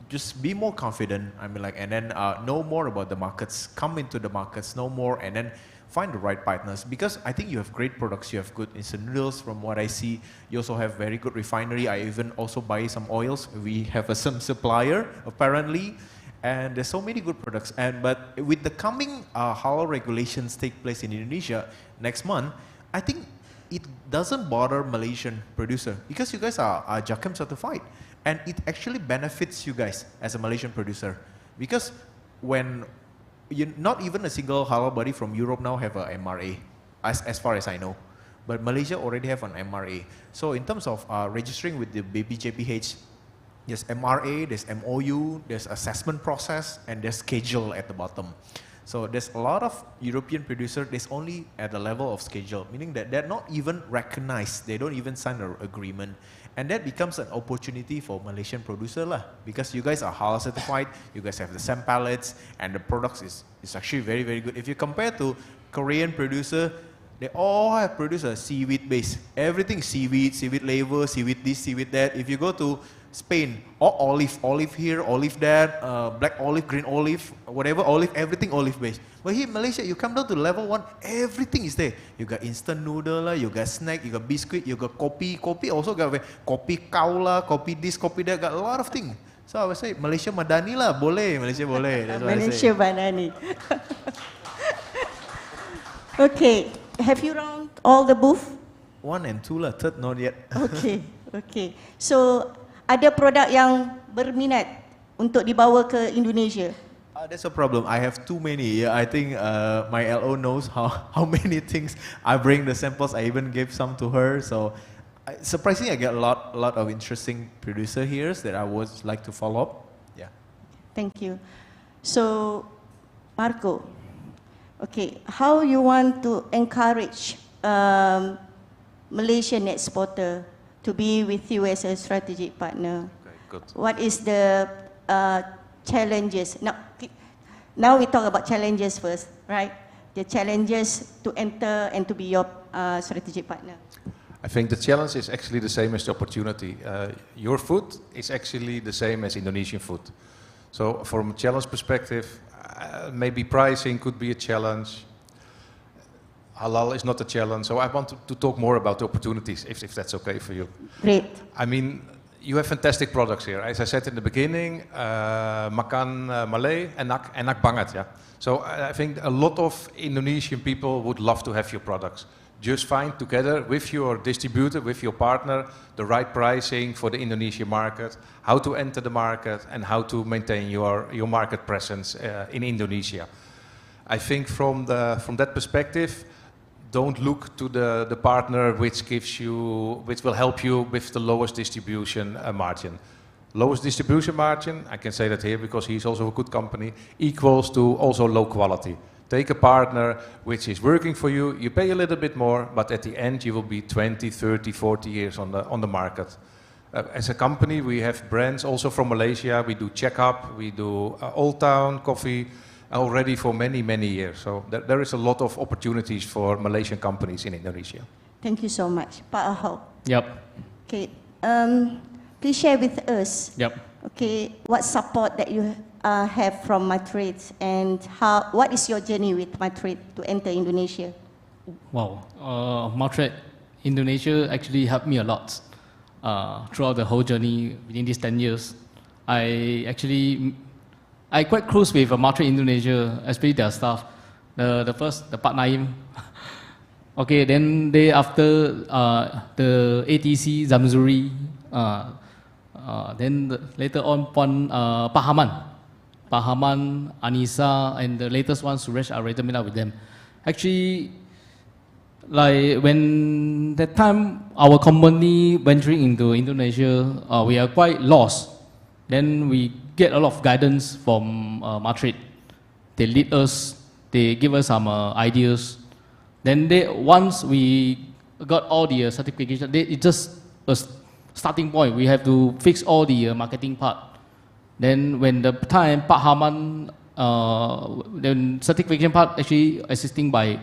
just be more confident, I mean like, and then know more about the markets, come into the markets, know more, and then find the right partners. Because I think you have great products, you have good instant noodles from what I see. You also have very good refinery. I even also buy some oils. We have some supplier apparently. And there's so many good products. But with the coming halal regulations take place in Indonesia next month, I think it doesn't bother Malaysian producer because you guys are JAKIM certified. And it actually benefits you guys as a Malaysian producer. Because when not even a single halal body from Europe now have a MRA, as far as I know. But Malaysia already have an MRA. So in terms of registering with the BPJPH, there's MRA, there's MOU, there's assessment process, and there's schedule at the bottom. So there's a lot of European producers, there's only at the level of schedule, meaning that they're not even recognized, they don't even sign an agreement. And that becomes an opportunity for Malaysian producer lah, because you guys are halal certified, you guys have the same pallets, and the products is actually very, very good. If you compare to Korean producer, they all have produced a seaweed base. Everything seaweed, seaweed liver, seaweed this, seaweed that. If you go to Spain, or olive here, olive there, black olive, green olive, whatever olive, everything olive based. But here in Malaysia, you come down to level 1, everything is there. You got instant noodle, you got snack, you got biscuit, you got kopi. Kopi also got kopi kau lah, kopi this, kopi that, got a lot of things. So I would say Malaysia Madani lah, boleh, Malaysia boleh. That's what Malaysia Madani. Okay, have you round all the booth? 1 and 2 lah, third not yet. Okay. So ada produk yang berminat untuk dibawa ke Indonesia? That's a problem. I have too many. Yeah, I think my LO knows how many things I bring the samples. I even gave some to her. So surprisingly, I get a lot of interesting producer here that I would like to follow up. Yeah. Thank you. So Marco, okay, how you want to encourage Malaysian exporter to be with you as a strategic partner? Okay, good. What is the challenges? Now we talk about challenges first, right? The challenges to enter and to be your strategic partner. I think the challenge is actually the same as the opportunity. Your food is actually the same as Indonesian food. So from a challenge perspective, maybe pricing could be a challenge. Halal is not a challenge. So I want to talk more about the opportunities, if that's okay for you. Great. I mean, you have fantastic products here. As I said in the beginning, makan Malay, enak banget, yeah. So I think a lot of Indonesian people would love to have your products. Just find together with your distributor, with your partner, the right pricing for the Indonesian market, how to enter the market, and how to maintain your market presence in Indonesia. I think from that perspective, don't look to the partner which will help you with the lowest distribution margin. Lowest distribution margin, I can say that here because he's also a good company, equals to also low quality. Take a partner which is working for you, you pay a little bit more, but at the end you will be 20, 30, 40 years on the market. As a company, we have brands also from Malaysia. We do Checkup, we do Old Town Coffee, already for many, many years. So there is a lot of opportunities for Malaysian companies in Indonesia. Thank you so much. Pak Ahok. Yep. Okay, please share with us, Yep. okay, what support that you have from Madrid and what is your journey with Madrid to enter Indonesia? Wow. Madrid, Indonesia actually helped me a lot throughout the whole journey within these 10 years. I quite close with Madrid, Indonesia, especially their staff. The Pak Naim. Okay, then they after the ATC Zamzuri, then later on Pak Haman, Anissa, and the latest one Suresh, I already met up with them. Actually, like when that time our company venturing into Indonesia, we are quite lost. Then we get a lot of guidance from Madrid. They lead us, they give us some ideas. Then once we got all the certification, it's just a starting point. We have to fix all the marketing part. Then when the time Pak Haman, then certification part actually assisting by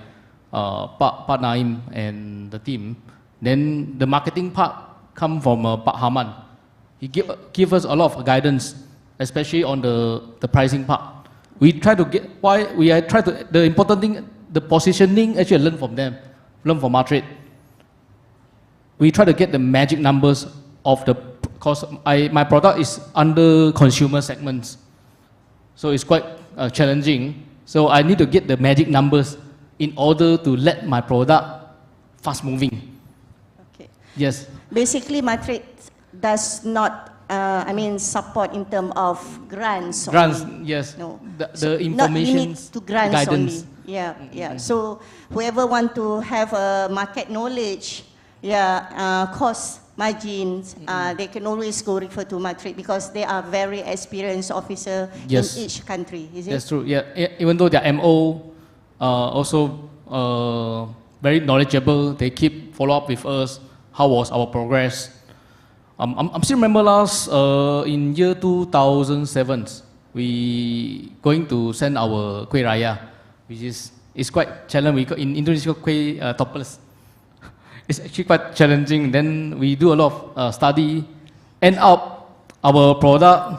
Pak Naim and the team. Then the marketing part come from Pak Haman. He give us a lot of guidance, especially on the pricing part. We try to the important thing, the positioning actually learn from them, learn from Madrid. We try to get the magic numbers of because my product is under consumer segments. So it's quite challenging. So I need to get the magic numbers in order to let my product fast moving. Okay. Yes. Basically, Madrid does not, support in terms of grants. Grants, only. yes. No. The information, not limit to grants guidance. only. Yeah, yeah. So whoever want to have a market knowledge, cost margins, they can always go refer to Madrid because they are very experienced officer Yes. in each country. Is it? That's true. Yeah. Even though their MO also very knowledgeable, they keep follow up with us. How was our progress? I'm still remember last in year 2007, we going to send our Kueh Raya, which is quite challenging. In Indonesia, Kueh topless. It's actually quite challenging. Then we do a lot of study. End up our product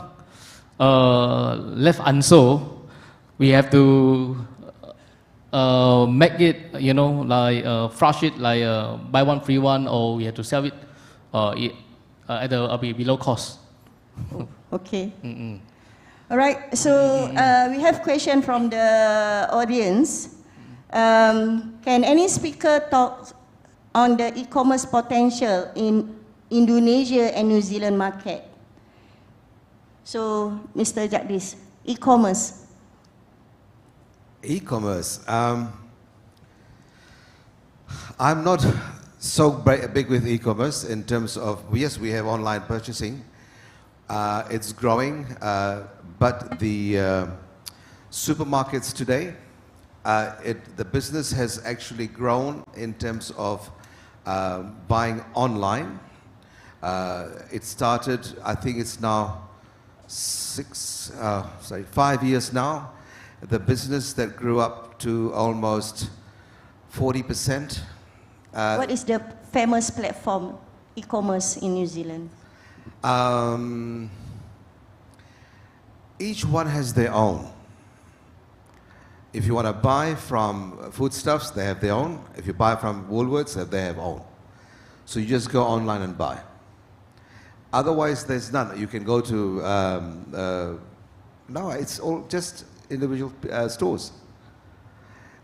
left unsold. We have to make it, flush it like buy one free one, or we have to sell it at a below cost. Okay. All right. So we have question from the audience. Can any speaker talk on the e-commerce potential in Indonesia and New Zealand market? So, Mr. Jagdish, e-commerce. E-commerce. I'm not so big with e-commerce in terms of, yes, we have online purchasing. It's growing, but the supermarkets today, the business has actually grown in terms of buying online. It started, I think it's now 5 years now. The business that grew up to almost 40%. What is the famous platform, e-commerce in New Zealand? Each one has their own. If you want to buy from foodstuffs, they have their own. If you buy from Woolworths, they have own. So you just go online and buy. Otherwise, there's none. You can go to, no, it's all just individual stores.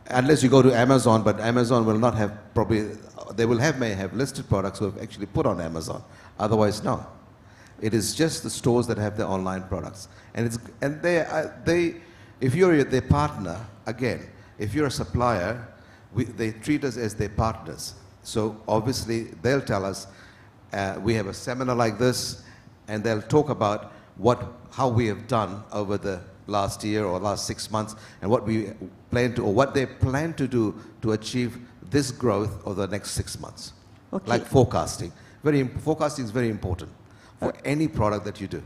Unless you go to Amazon, but Amazon will not have probably, may have listed products who have actually put on Amazon. Otherwise, no. It is just the stores that have their online products. And if you're their partner, again, if you're a supplier, they treat us as their partners. So obviously, they'll tell us, we have a seminar like this, and they'll talk about how we have done over the last year or last 6 months, and what we plan to, or what they plan to do to achieve this growth over the next 6 months. Okay. Like forecasting. Forecasting is very important for any product that you do.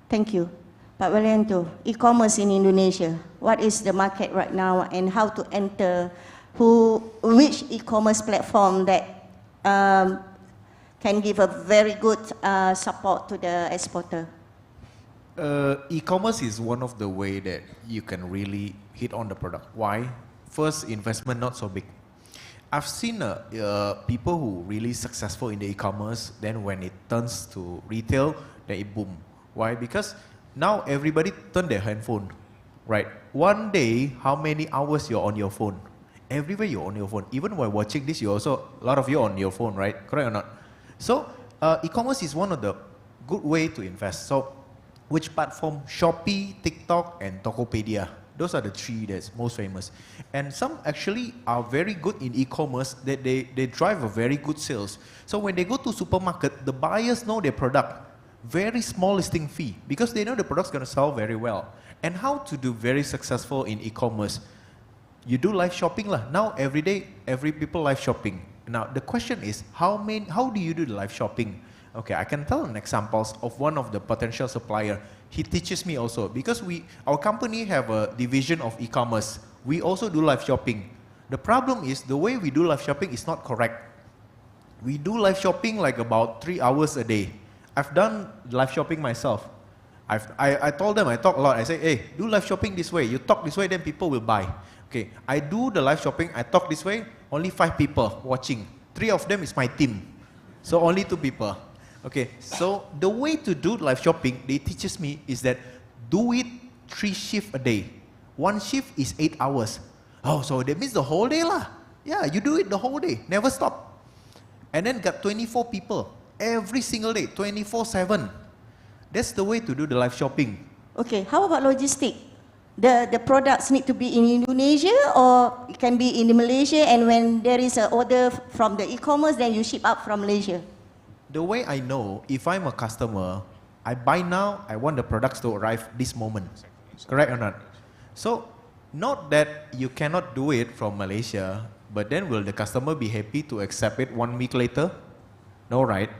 Thank you. Pak Walianto, e-commerce in Indonesia, what is the market right now and how to enter, which e-commerce platform that can give a very good support to the exporter? E-commerce is one of the way that you can really hit on the product. Why? First, investment not so big. I've seen people who really successful in the e-commerce, then when it turns to retail, then it boom. Why? Because now everybody turn their handphone, right? One day, how many hours you're on your phone? Everywhere you're on your phone. Even while watching this, you also, a lot of you on your phone, right? Correct or not? So, e-commerce is one of the good way to invest. So, which platform? Shopee, TikTok, and Tokopedia. Those are the three that's most famous. And some actually are very good in e-commerce, that they drive a very good sales. So when they go to supermarket, the buyers know their product. Very small listing fee, because they know the product's gonna sell very well. And how to do very successful in e-commerce? You do live shopping lah. Now every day, every people live shopping. Now the question is, how do you do the live shopping? Okay, I can tell an examples of one of the potential supplier. He teaches me also, because our company have a division of e-commerce. We also do live shopping. The problem is the way we do live shopping is not correct. We do live shopping like about 3 hours a day. I've done live shopping myself. I told them, I talk a lot. I say, hey, do live shopping this way. You talk this way, then people will buy. Okay, I do the live shopping, I talk this way, only 5 people watching. 3 of them is my team. So only 2 people. Okay, so the way to do live shopping, they teaches me, is that do it 3 shifts a day. 1 shift is 8 hours. Oh, so that means the whole day lah. Yeah, you do it the whole day, never stop. And then got 24 people, every single day, 24/7. That's the way to do the live shopping. Okay, how about logistic? The products need to be in Indonesia, or it can be in Malaysia, and when there is an order from the e-commerce, then you ship up from Malaysia? The way I know, if I'm a customer, I buy now, I want the products to arrive this moment. Correct or not? So, not that you cannot do it from Malaysia, but then will the customer be happy to accept it 1 week later? No, right?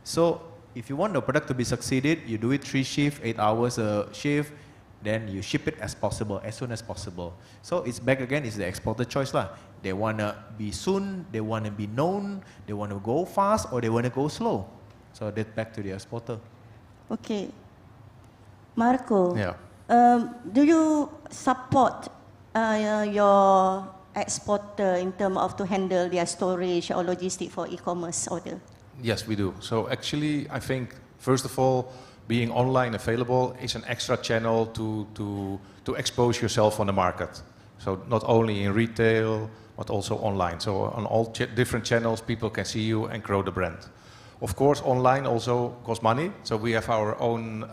So, if you want the product to be succeeded, you do it 3 shifts, 8 hours a shift, then you ship it as soon as possible. So it's back again, it's the exporter choice lah. They want to be soon, they want to be known, they want to go fast, or they want to go slow. So that's back to the exporter. Okay. Marco, Yeah. Do you support your exporter in terms of to handle their storage or logistic for e-commerce order? Yes, we do. So actually, I think, first of all, being online available is an extra channel to expose yourself on the market. So not only in retail, but also online. So on all different channels, people can see you and grow the brand. Of course, online also costs money. So we have our own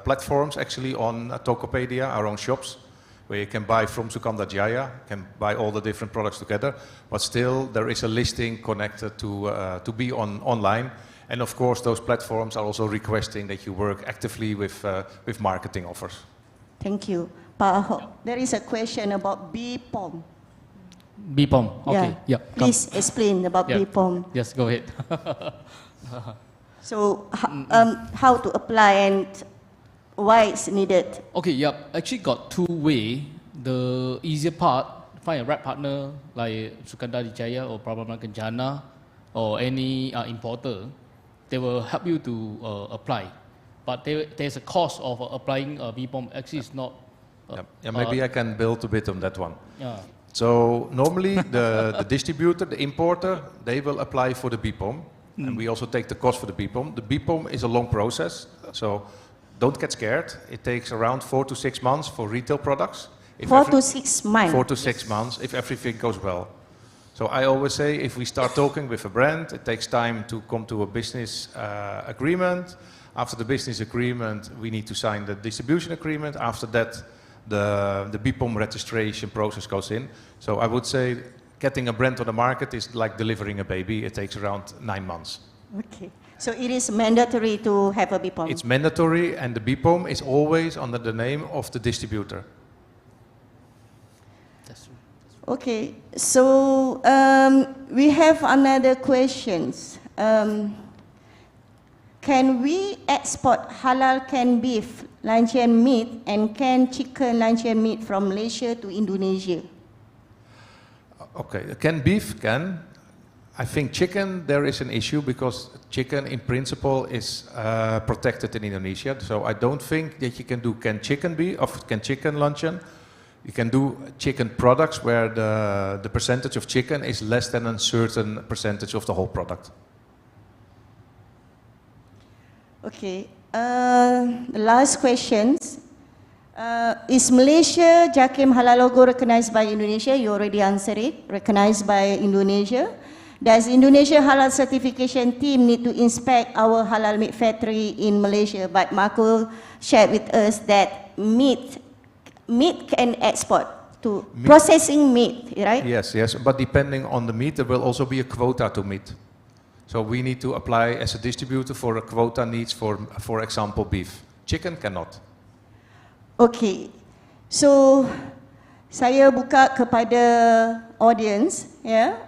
platforms actually on Tokopedia, our own shops, where you can buy from Sukanda Jaya, can buy all the different products together. But still, there is a listing connected to be online. And of course, those platforms are also requesting that you work actively with marketing offers. Thank you. Pak Ahok, there is a question about BPOM. BPOM, okay. Yeah. Please explain about BPOM. Yes, go ahead. So, how to apply and why it's needed? Okay, yeah. Actually got 2 ways. The easier part, find a right partner like Sukanda Jaya or Prabhama Kencana or any importer. They will help you to apply. But there's a cost of applying BPOM. Actually, it's not... maybe I can build a bit on that one. Yeah. So normally the distributor, the importer, they will apply for the BPOM. And we also take the cost for the BPOM. The BPOM is a long process, so don't get scared. It takes around 4 to 6 months for retail products. 4 to 6 months? 4 to 6 months, if everything goes well. So I always say, if we start talking with a brand, it takes time to come to a business agreement. After the business agreement, we need to sign the distribution agreement. After that, the BPOM registration process goes in. So I would say, getting a brand on the market is like delivering a baby. It takes around 9 months. Okay. So it is mandatory to have a BPOM? It's mandatory, and the BPOM is always under the name of the distributor. Okay, so we have another questions. Can we export halal canned beef, luncheon meat, and canned chicken luncheon meat from Malaysia to Indonesia? Okay, canned beef can. I think chicken, there is an issue because chicken in principle is protected in Indonesia. So I don't think that you can do canned chicken beef or canned chicken luncheon. You can do chicken products where the percentage of chicken is less than a certain percentage of the whole product. Okay, last questions. Is Malaysia Jakim Halal logo recognized by Indonesia? You already answered it, recognized by Indonesia. Does Indonesia Halal certification team need to inspect our halal meat factory in Malaysia? But Marco shared with us that meat can export to processing meat, right? Yes, yes, but depending on the meat, there will also be a quota to meat. So we need to apply as a distributor for a quota needs for example, beef. Chicken cannot. Okay, so saya buka kepada audience, ya.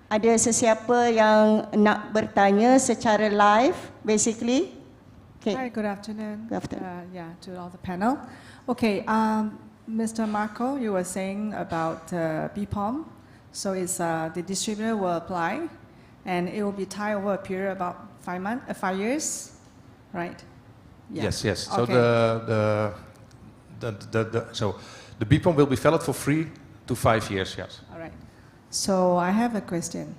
Ada sesiapa yang nak bertanya secara live, basically? Okay. Hi, good afternoon. Good afternoon. To all the panel. Okay, Mr. Marco, you were saying about BPOM. So it's the distributor will apply, and it will be tied over a period about 5 years, right? Yeah. Yes, yes. Okay. So the BPOM will be valid for 3 to 5 years. Yes. All right. So I have a question.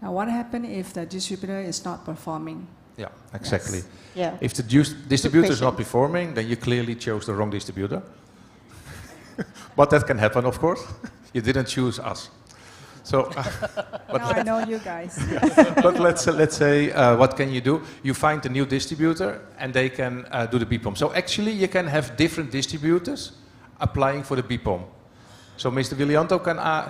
Now, what happens if the distributor is not performing? Yeah, exactly. Yes. Yeah. If the distributor is not performing, then you clearly chose the wrong distributor. But that can happen, of course. You didn't choose us. So, Now I know you guys. but let's say, what can you do? You find a new distributor, and they can do the BPOM. So actually, you can have different distributors applying for the BPOM. So Mr. Willianto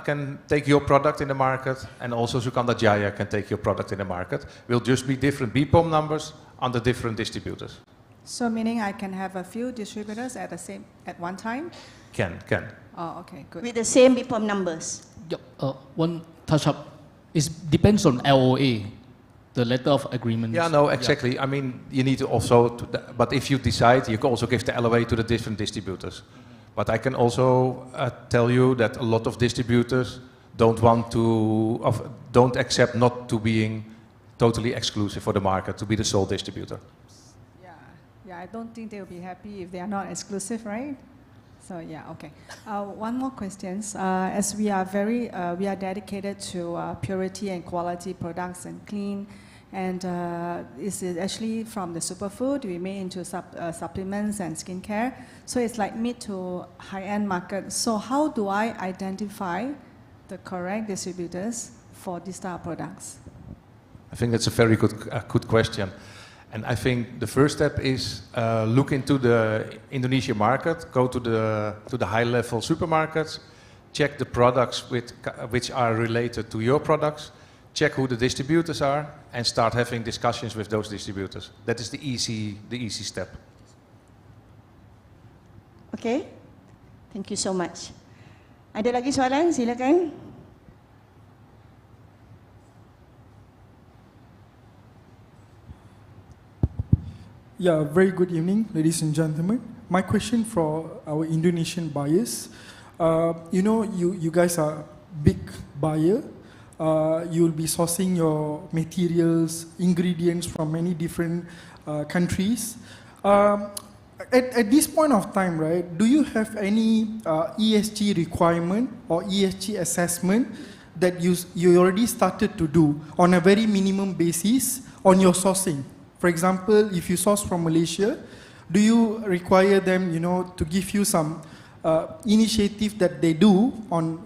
can take your product in the market, and also Sukanda Jaya can take your product in the market. Will just be different BPOM numbers under different distributors. So meaning I can have a few distributors at one time? Can. Oh, okay, good. With the same BPOM numbers. Yep. One touch up. It depends on LOA, the letter of agreement. Yeah, no, exactly. Yeah. I mean, you need to also, but if you decide, you can also give the LOA to the different distributors. But I can also tell you that a lot of distributors don't accept not to being totally exclusive for the market, to be the sole distributor. Yeah, I don't think they'll be happy if they are not exclusive, right? So yeah, okay. One more question. As we are we are dedicated to purity and quality products and clean, and this is actually from the superfood we made into supplements and skincare. So it's like mid to high-end market. So how do I identify the correct distributors for these type of products? I think that's a very good question. And I think the first step is look into the Indonesia market, go to the high-level supermarkets, check the products which are related to your products, check who the distributors are, and start having discussions with those distributors. That is the easy step. Okay, thank you so much. Ada lagi soalan? Silakan. Yeah, very good evening, ladies and gentlemen. My question for our Indonesian buyers, you guys are big buyer. You'll be sourcing your materials, ingredients from many different countries. At this point of time, right, do you have any ESG requirement or ESG assessment that you already started to do on a very minimum basis on your sourcing? For example, if you source from Malaysia, do you require them, to give you some initiative that they do on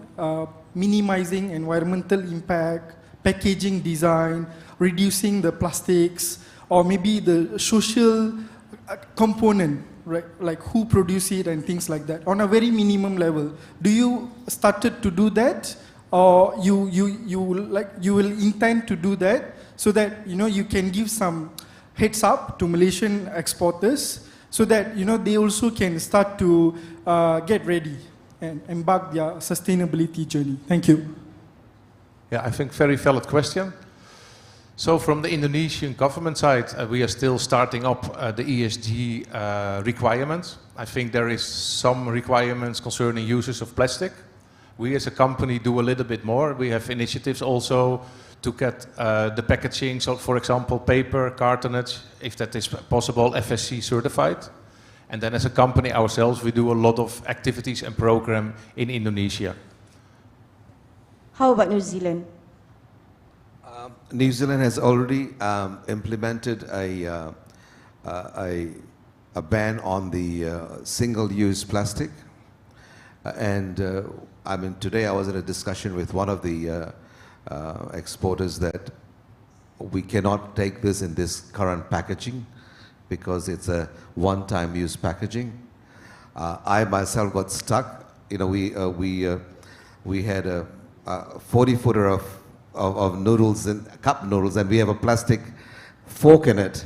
minimizing environmental impact, packaging design, reducing the plastics, or maybe the social component, right? Like who produce it and things like that, on a very minimum level? Do you started to do that, or you will intend to do that so that you can give some heads up to Malaysian exporters so that they also can start to get ready and embark their sustainability journey? Thank you. Yeah, I think very valid question. So from the Indonesian government side, we are still starting up the ESG requirements. I think there is some requirements concerning uses of plastic. We as a company do a little bit more. We have initiatives also to get the packaging, so for example, paper, cartonage, if that is possible, FSC certified. And then as a company ourselves, we do a lot of activities and program in Indonesia. How about New Zealand? New Zealand has already implemented a ban on the single-use plastic. And I mean, today I was in a discussion with one of the exporters that we cannot take this in this current packaging because it's a one-time use packaging. I myself got stuck. You know, we had a 40-footer of noodles and cup noodles, and we have a plastic fork in it.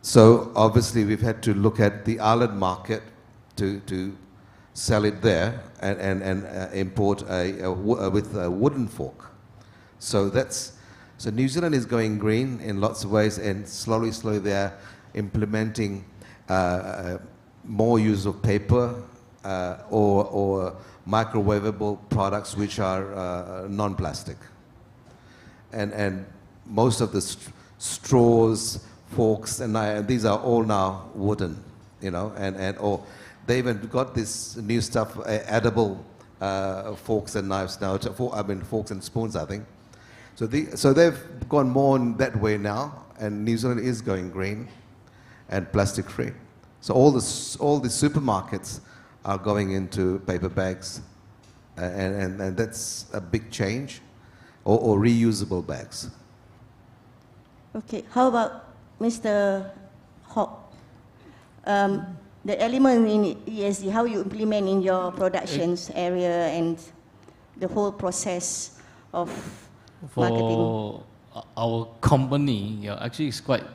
So obviously we've had to look at the island market to sell it there and import with a wooden fork. So New Zealand is going green in lots of ways, and slowly they are implementing more use of paper or microwavable products which are non-plastic. And most of the straws, forks, and these are all now wooden, you know, or they even got this new stuff, edible forks and knives now. Forks and spoons, I think. So they've gone more in that way now, and New Zealand is going green and plastic free. So all the supermarkets are going into paper bags, and that's a big change, or reusable bags. Okay, how about Mr. Hawk? The element in ESG, how you implement in your productions area and the whole process of marketing? For our company, yeah, actually it's quite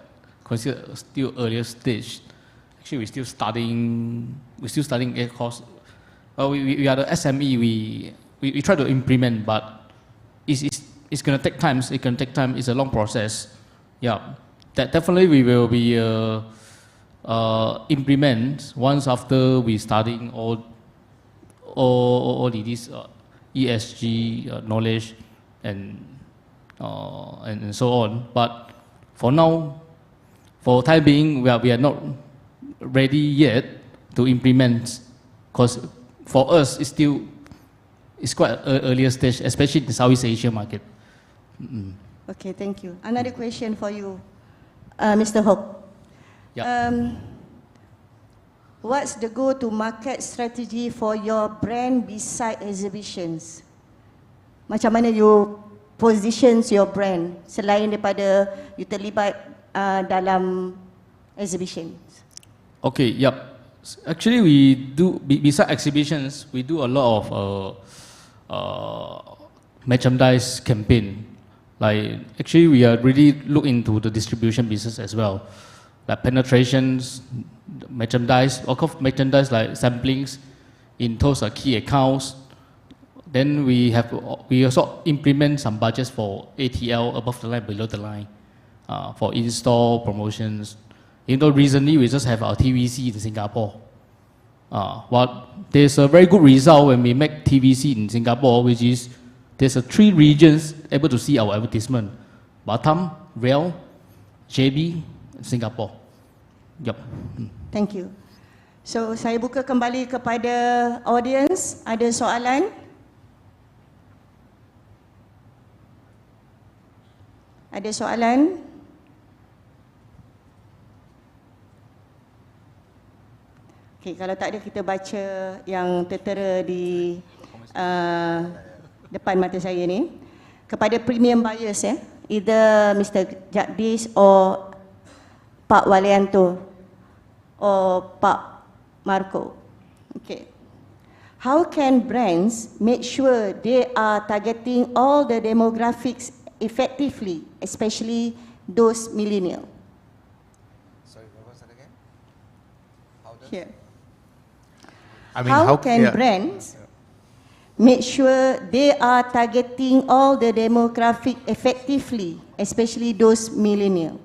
considered still earlier stage. Actually, we're still studying a course. We are the SME. We try to implement, but it's going to take time. It's going to take time. It's a long process. Yeah, that definitely we will be implement once after we studying all these ESG knowledge and so on. But for now, for time being, we are not ready yet to implement, because for us it's quite an earlier stage, especially in the Southeast Asia market. Okay, thank you. Another question for you, Mr. Hawk. Yeah. What's the go-to-market strategy for your brand beside exhibitions? Macam mana you positions your brand selain daripada you terlibat dalam exhibitions? Okay, yep. Actually, we do, beside exhibitions, we do a lot of merchandise campaign. Like, actually, we are really look into the distribution business as well. Like penetrations, merchandise, all of merchandise like samplings in those key accounts. Then we also implement some budgets for ATL, above the line, below the line, for in-store promotions. You know, recently we just have our TVC in Singapore. There's a very good result when we make TVC in Singapore, which is there's 3 regions able to see our advertisement: Batam, Riau, JB, Singapore. Yep. Thank you. So saya buka kembali kepada audience. Ada soalan? Ada soalan? Okay, kalau tak ada, kita baca yang tertera di depan mata saya ni. Kepada premium buyers, either Mr. Jagdish or Pak Walianto or Pak Marco. Okay. How can brands make sure they are targeting all the demographics effectively, especially those millennials? Sorry, what was that again? Here. I mean, how can brands make sure they are targeting all the demographic effectively, especially those millennials?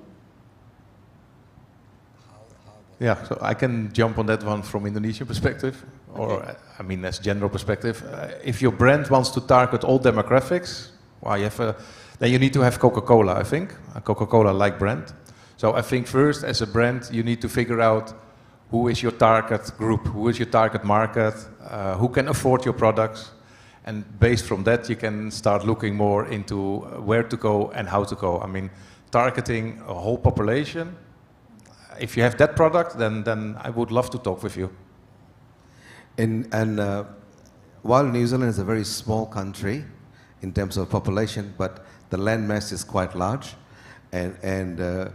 Yeah, so I can jump on that one from Indonesian perspective, or I mean, as general perspective. If your brand wants to target all demographics, well, you have Then you need to have Coca-Cola, I think, a Coca-Cola-like brand. So I think first, as a brand, you need to figure out who is your target group, who is your target market, who can afford your products. And based from that, you can start looking more into where to go and how to go. I mean, targeting a whole population, if you have that product, then I would love to talk with you. While New Zealand is a very small country in terms of population, but the land mass is quite large, and the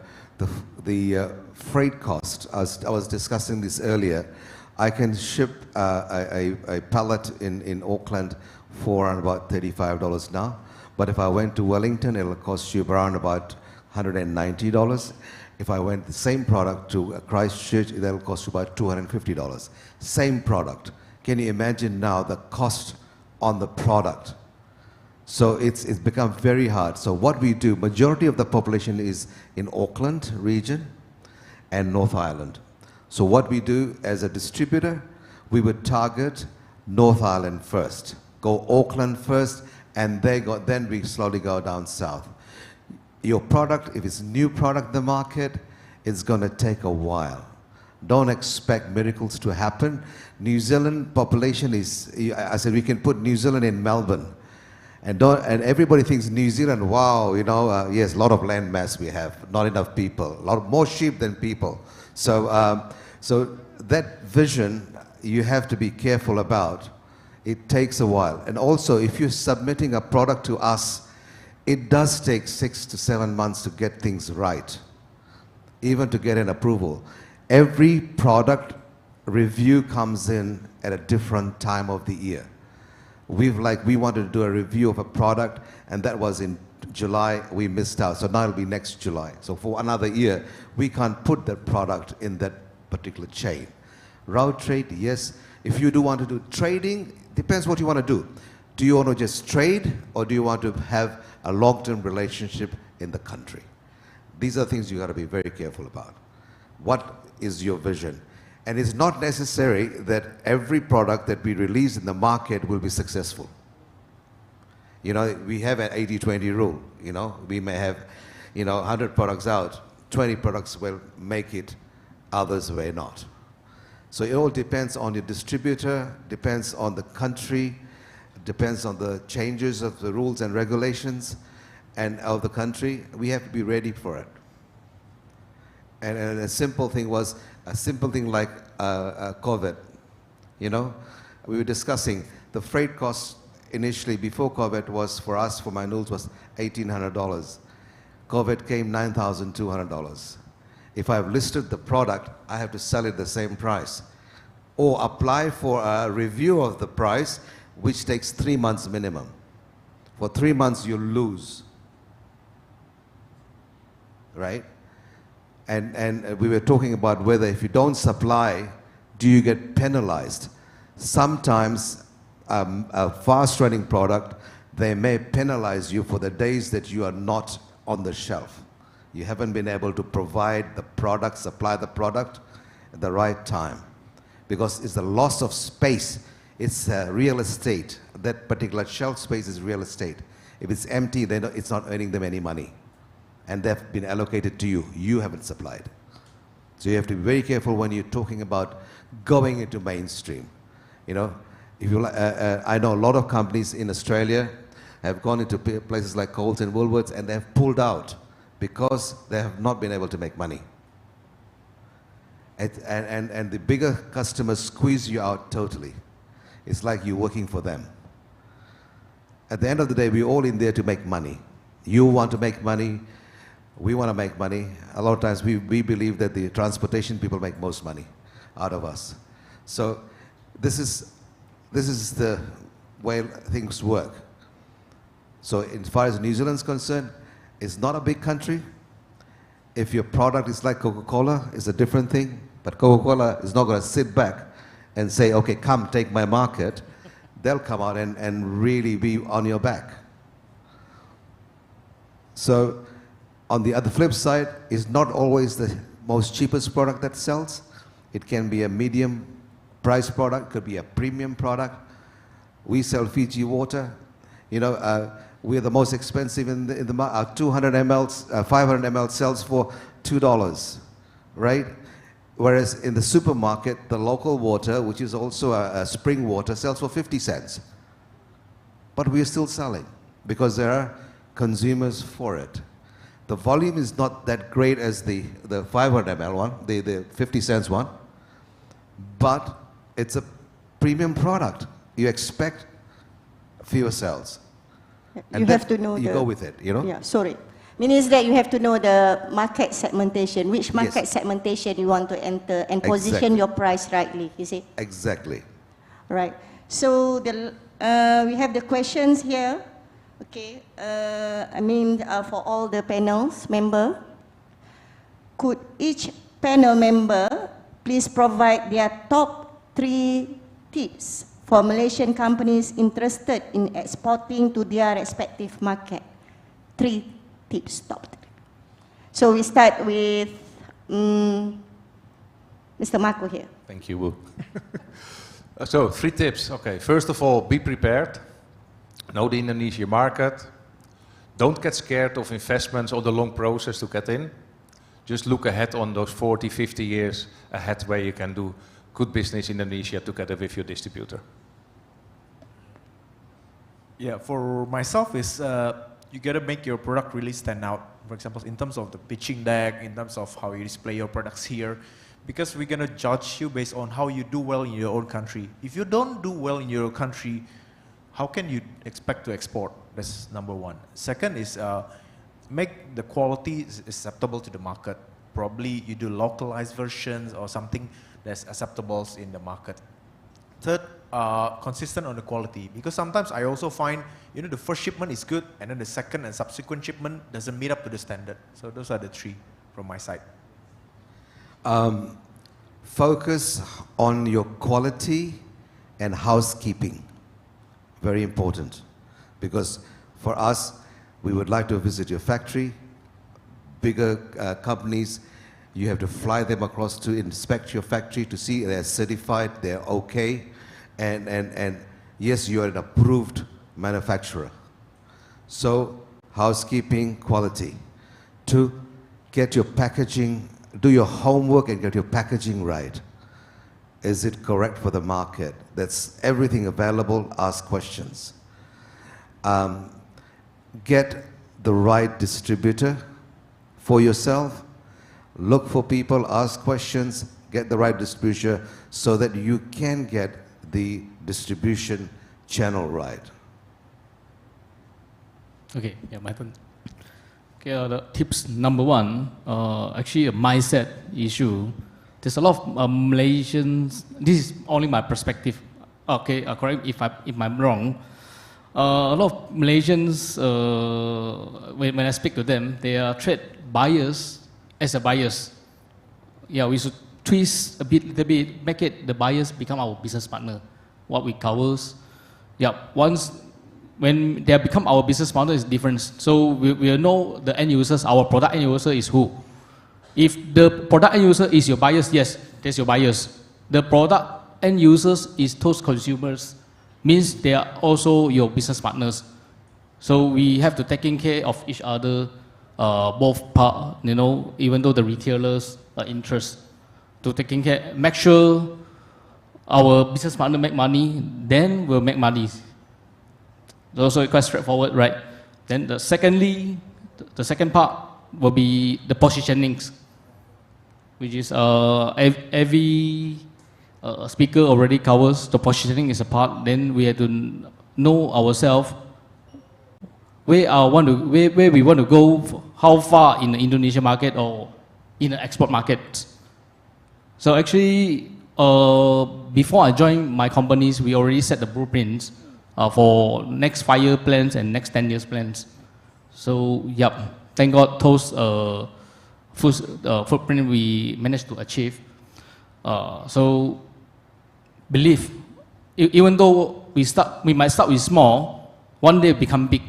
freight cost, I was discussing this earlier, I can ship a pallet in Auckland for around about $35 now, but if I went to Wellington, it'll cost you around about $190. If I went the same product to Christchurch, that'll cost you about $250. Same product. Can you imagine now the cost on the product? So it's become very hard. So what we do, majority of the population is in Auckland region and North Island. So what we do as a distributor, we would target North Island first, go Auckland first, and then we slowly go down south. Your product, if it's a new product in the market, it's going to take a while. Don't expect miracles to happen. New Zealand population is, I said we can put New Zealand in Melbourne. And everybody thinks New Zealand, wow, you know, yes, a lot of land mass we have, not enough people, a lot more sheep than people. So, so that vision you have to be careful about. It takes a while. And also, if you're submitting a product to us, it does take 6 to 7 months to get things right, even to get an approval. Every product review comes in at a different time of the year. We wanted to do a review of a product, and that was in July. We missed out, so now it'll be next July. So for another year, we can't put that product in that particular chain. Route trade, yes. If you do want to do trading, depends what you want to do. Do you want to just trade, or do you want to have a long-term relationship in the country? These are things you got to be very careful about. What is your vision? And it's not necessary that every product that we release in the market will be successful. You know, we have an 80-20 rule. You know, we may have, 100 products out, 20 products will make it, others may not. So it all depends on your distributor, depends on the country, depends on the changes of the rules and regulations and of the country. We have to be ready for it. And a simple thing like COVID. You know, we were discussing the freight cost initially before COVID was for us, for my noodles, was $1,800. COVID came $9,200. If I've listed the product, I have to sell it the same price, or apply for a review of the price, which takes 3 months minimum. For 3 months, you lose, right? And we were talking about whether if you don't supply, do you get penalized? Sometimes a fast-running product, they may penalize you for the days that you are not on the shelf. You haven't been able to provide the product, supply the product at the right time. Because it's the loss of space. It's real estate. That particular shelf space is real estate. If it's empty, then it's not earning them any money. And they've been allocated to you. You haven't supplied. So you have to be very careful when you're talking about going into mainstream. You know, if you, I know a lot of companies in Australia have gone into places like Coles and Woolworths, and they have pulled out because they have not been able to make money. And the bigger customers squeeze you out totally. It's like you're working for them. At the end of the day, we're all in there to make money. You want to make money. We want to make money. A lot of times we believe that the transportation people make most money out of us. So this is the way things work. So as far as New Zealand's concerned, it's not a big country. If your product is like Coca-Cola, it's a different thing. But Coca-Cola is not going to sit back and say, okay, come take my market. They'll come out and really be on your back. So on the other flip side, it's not always the most cheapest product that sells. It can be a medium price product, could be a premium product. We sell Fiji water. You know, we're the most expensive in the market. Our 200 ml, 500 ml sells for $2, right? Whereas in the supermarket, the local water, which is also a spring water, sells for 50 cents. But we're still selling because there are consumers for it. The volume is not that great as the 500 ml one, the 50 cents one, but it's a premium product. You expect fewer sales. You have to know you go with it, you know? Yeah, sorry. Means that you have to know the market segmentation, which market Yes. segmentation you want to enter and position Exactly. your price rightly, you see? Exactly. Right. So we have the questions here. Okay. For all the panels member, could each panel member please provide their top 3 tips for Malaysian companies interested in exporting to their respective market? 3 tips, top 3. So we start with Mr. Marco here. Thank you, Wu. So, 3 tips. Okay, first of all, be prepared. Know the Indonesian market. Don't get scared of investments or the long process to get in. Just look ahead on those 40, 50 years ahead where you can do good business in Indonesia together with your distributor. Yeah, for myself is you gotta make your product really stand out. For example, in terms of the pitching deck, in terms of how you display your products here, because we're gonna judge you based on how you do well in your own country. If you don't do well in your own country, how can you expect to export? That's number 1. Second is make the quality acceptable to the market. Probably you do localized versions or something that's acceptable in the market. Third, consistent on the quality, because sometimes I also find, the first shipment is good and then the second and subsequent shipment doesn't meet up to the standard. So those are the 3 from my side. Focus on your quality and housekeeping. Very important, because for us, we would like to visit your factory. Bigger companies, you have to fly them across to inspect your factory to see they're certified, they're okay, and yes, you're an approved manufacturer. So, housekeeping, quality. 2, get your packaging, do your homework and get your packaging right. Is it correct for the market? That's everything available, ask questions. Get the right distributor for yourself. Look for people, ask questions, get the right distributor so that you can get the distribution channel right. Okay, yeah, my turn. Okay, the tips number 1, actually a mindset issue. There's a lot of Malaysians, this is only my perspective, okay, correct if I'm wrong. A lot of Malaysians, when I speak to them, they are trade buyers as a buyers. Yeah, we should twist a little bit, make it the buyers become our business partner. What we covers, yeah, when they become our business partner is different. So we know the end users, our product end user is who. If the product end user is your buyers, yes, that's your buyers. The product end users is those consumers, means they are also your business partners. So we have to taking care of each other, both part, even though the retailers are interest, to taking care, make sure our business partner make money, then we'll make money. Also quite straightforward, right? Then the second part will be the positionings, which is every speaker already covers. The positioning is a part. Then we have to know ourselves where we want to go, how far in the Indonesian market or in the export market. So actually, before I joined my companies, we already set the blueprints for next 5-year plans and next 10 years plans. So yep, thank God those footprint we managed to achieve. So believe, even though we might start with small, one day become big.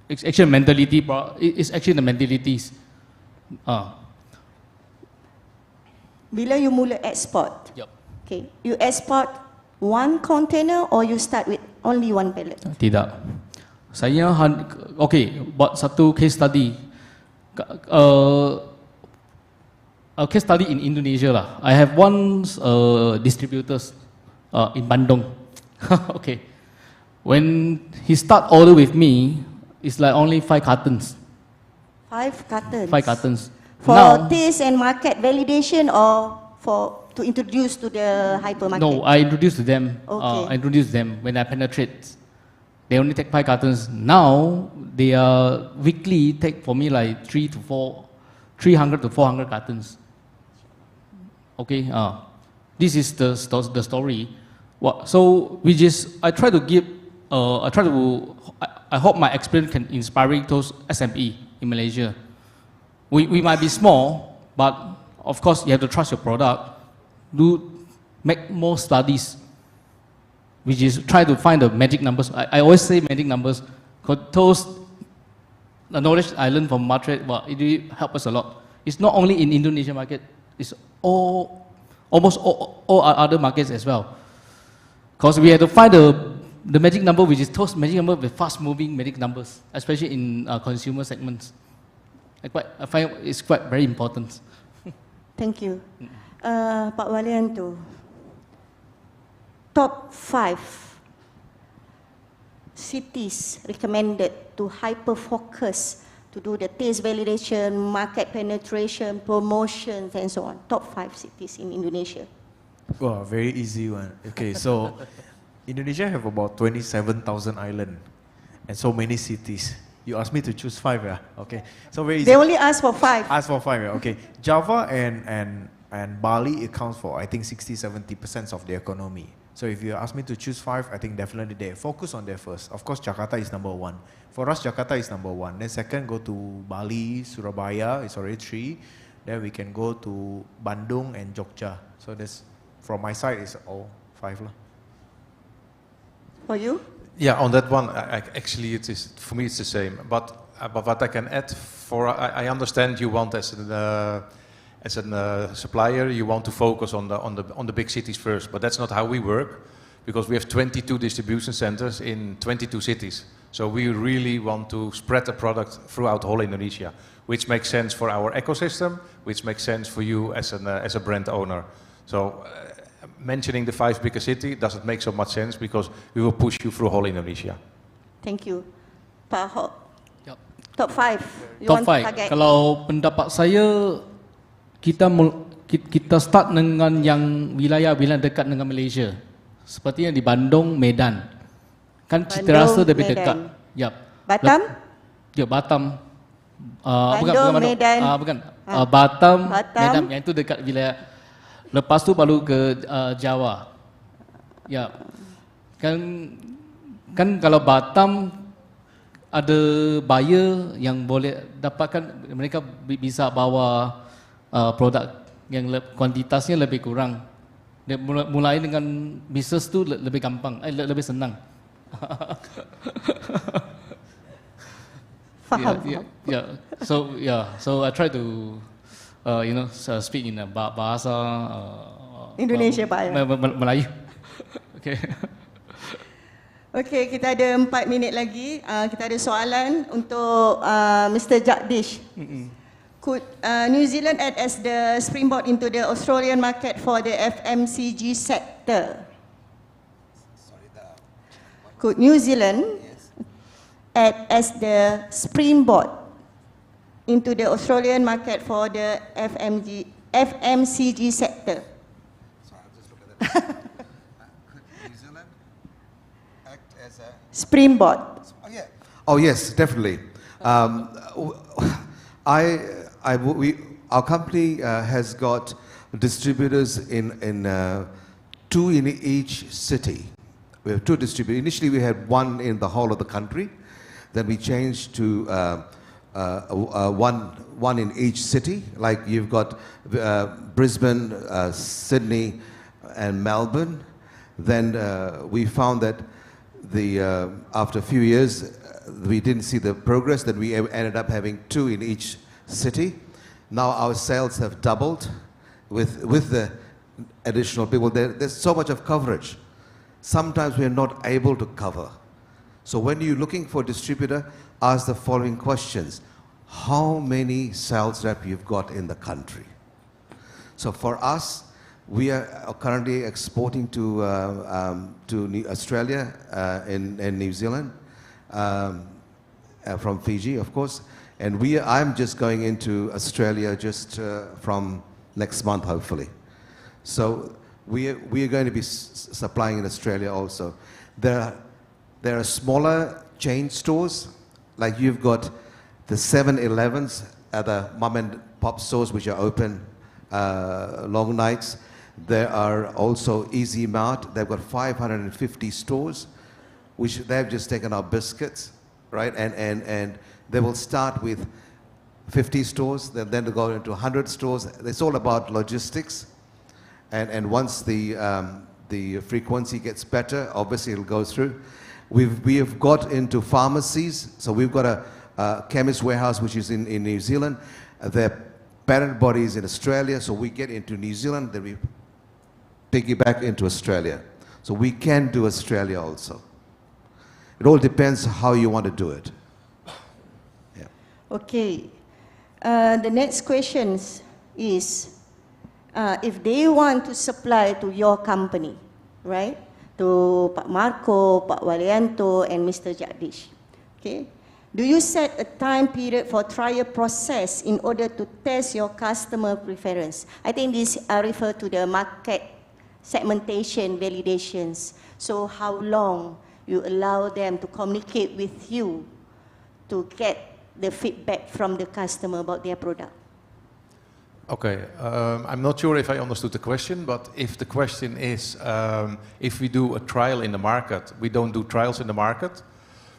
It's actually mentality, bro. It's actually the mentalities. Bila you mula export, Yep. okay, you export 1 container or you start with only 1 pallet? Tidak. Saya okay, buat satu case study. A case study in Indonesia lah. I have one distributors in Bandung. Okay, when he start order with me, it's like only 5 cartons. 5 cartons. 5 cartons. For Now, taste and market validation or to introduce to the hypermarket? no, I introduced to them. Okay. I introduced them when I penetrate. They only take 5 cartons. Now they are weekly take for me like 300 to 400 cartons. Okay, this is the story. So I try to give. I hope my experience can inspire those SME in Malaysia. We might be small, but of course you have to trust your product. Make more studies, which is try to find the magic numbers. I always say magic numbers, because the knowledge I learned from market, it really help us a lot. It's not only in Indonesian market, it's almost all other markets as well. Because we have to find the magic number, which is those magic number with fast-moving magic numbers, especially in consumer segments. I find it's quite very important. Thank you. Pak Walianto, top 5 cities recommended to hyper-focus to do the taste validation, market penetration, promotions, and so on. Top 5 cities in Indonesia. Wow, very easy one. Okay, so Indonesia have about 27,000 islands and so many cities. You asked me to choose 5, yeah? Okay, so very easy. They only ask for 5. Ask for 5, yeah? Okay. Java and Bali accounts for, I think, 60-70% of the economy. So if you ask me to choose 5, I think definitely they focus on there first. Of course, Jakarta is number 1. For us, Jakarta is number 1. Then second, go to Bali, Surabaya, it's already 3. Then we can go to Bandung and Jogja. So that's, from my side, it's all 5 lah. For you? Yeah, on that one, actually, it is, for me, it's the same. But what I can add, I understand you want as a supplier, you want to focus on the big cities first, but that's not how we work, because we have 22 distribution centers in 22 cities. So we really want to spread the product throughout whole Indonesia, which makes sense for our ecosystem, which makes sense for you as a brand owner. So mentioning the 5 bigger cities doesn't make so much sense, because we will push you through whole Indonesia. Thank you. Pak Ahok. Yep. Top 5. You Top want to 5. target? Kalau pendapat saya, kita start dengan yang wilayah-wilayah dekat dengan Malaysia. Seperti yang di Bandung, Medan. Kan cita rasa lebih dekat. Yap. Batam? Ya, Batam. Bandung, Medan. Batam, Medan. Yang itu dekat wilayah. Lepas tu baru ke Jawa. Ya. Kan kalau Batam ada buyer yang boleh dapatkan, mereka bisa bawa produk yang kuantitasnya lebih kurang. Mulai dengan bisnes tu lebih gampang, lebih senang. Faham. So I try to speak in bahasa Indonesia, Pak. Melayu. Okay. Okey, kita ada 4 minit lagi. Kita ada soalan untuk Mr. Jagdish. Could New Zealand act as the springboard into the Australian market for the FMCG sector? Could New Zealand act as the springboard into the Australian market for the FMCG sector? Sorry, I'll just look at that. Could New Zealand act as a Springboard. Oh yeah. Oh yes, definitely. Our company has got distributors in 2 in each city. We have 2 distributors. Initially, we had 1 in the whole of the country. Then we changed to one in each city. Like you've got Brisbane, Sydney, and Melbourne. Then we found that after a few years, we didn't see the progress. Then we ended up having 2 in each city. Now our sales have doubled with the additional people. There's so much of coverage. Sometimes we are not able to cover. So when you're looking for a distributor, ask the following questions. How many sales rep you've got in the country? So for us, we are currently exporting to Australia and New Zealand, from Fiji, of course. And I'm just going into Australia just from next month, hopefully. So we are going to be supplying in Australia also. There are smaller chain stores, like you've got the 7-Elevens at the mom and pop stores which are open long nights. There are also Easy Mart. They've got 550 stores, which they've just taken our biscuits, right? And they will start with 50 stores, then they'll go into 100 stores. It's all about logistics. And once the frequency gets better, obviously it'll go through. We have got into pharmacies. So we've got a chemist warehouse which is in New Zealand. Their parent body is in Australia, so we get into New Zealand, then we piggyback into Australia. So we can do Australia also. It all depends how you want to do it. Yeah. Okay. The next question is, if they want to supply to your company, right? To Pak Marco, Pak Walianto, and Mr. Jagdish, okay? Do you set a time period for trial process in order to test your customer preference? I think this refer to the market segmentation validations. So how long you allow them to communicate with you to get the feedback from the customer about their product? Okay, I'm not sure if I understood the question, but if the question is if we do a trial in the market, we don't do trials in the market.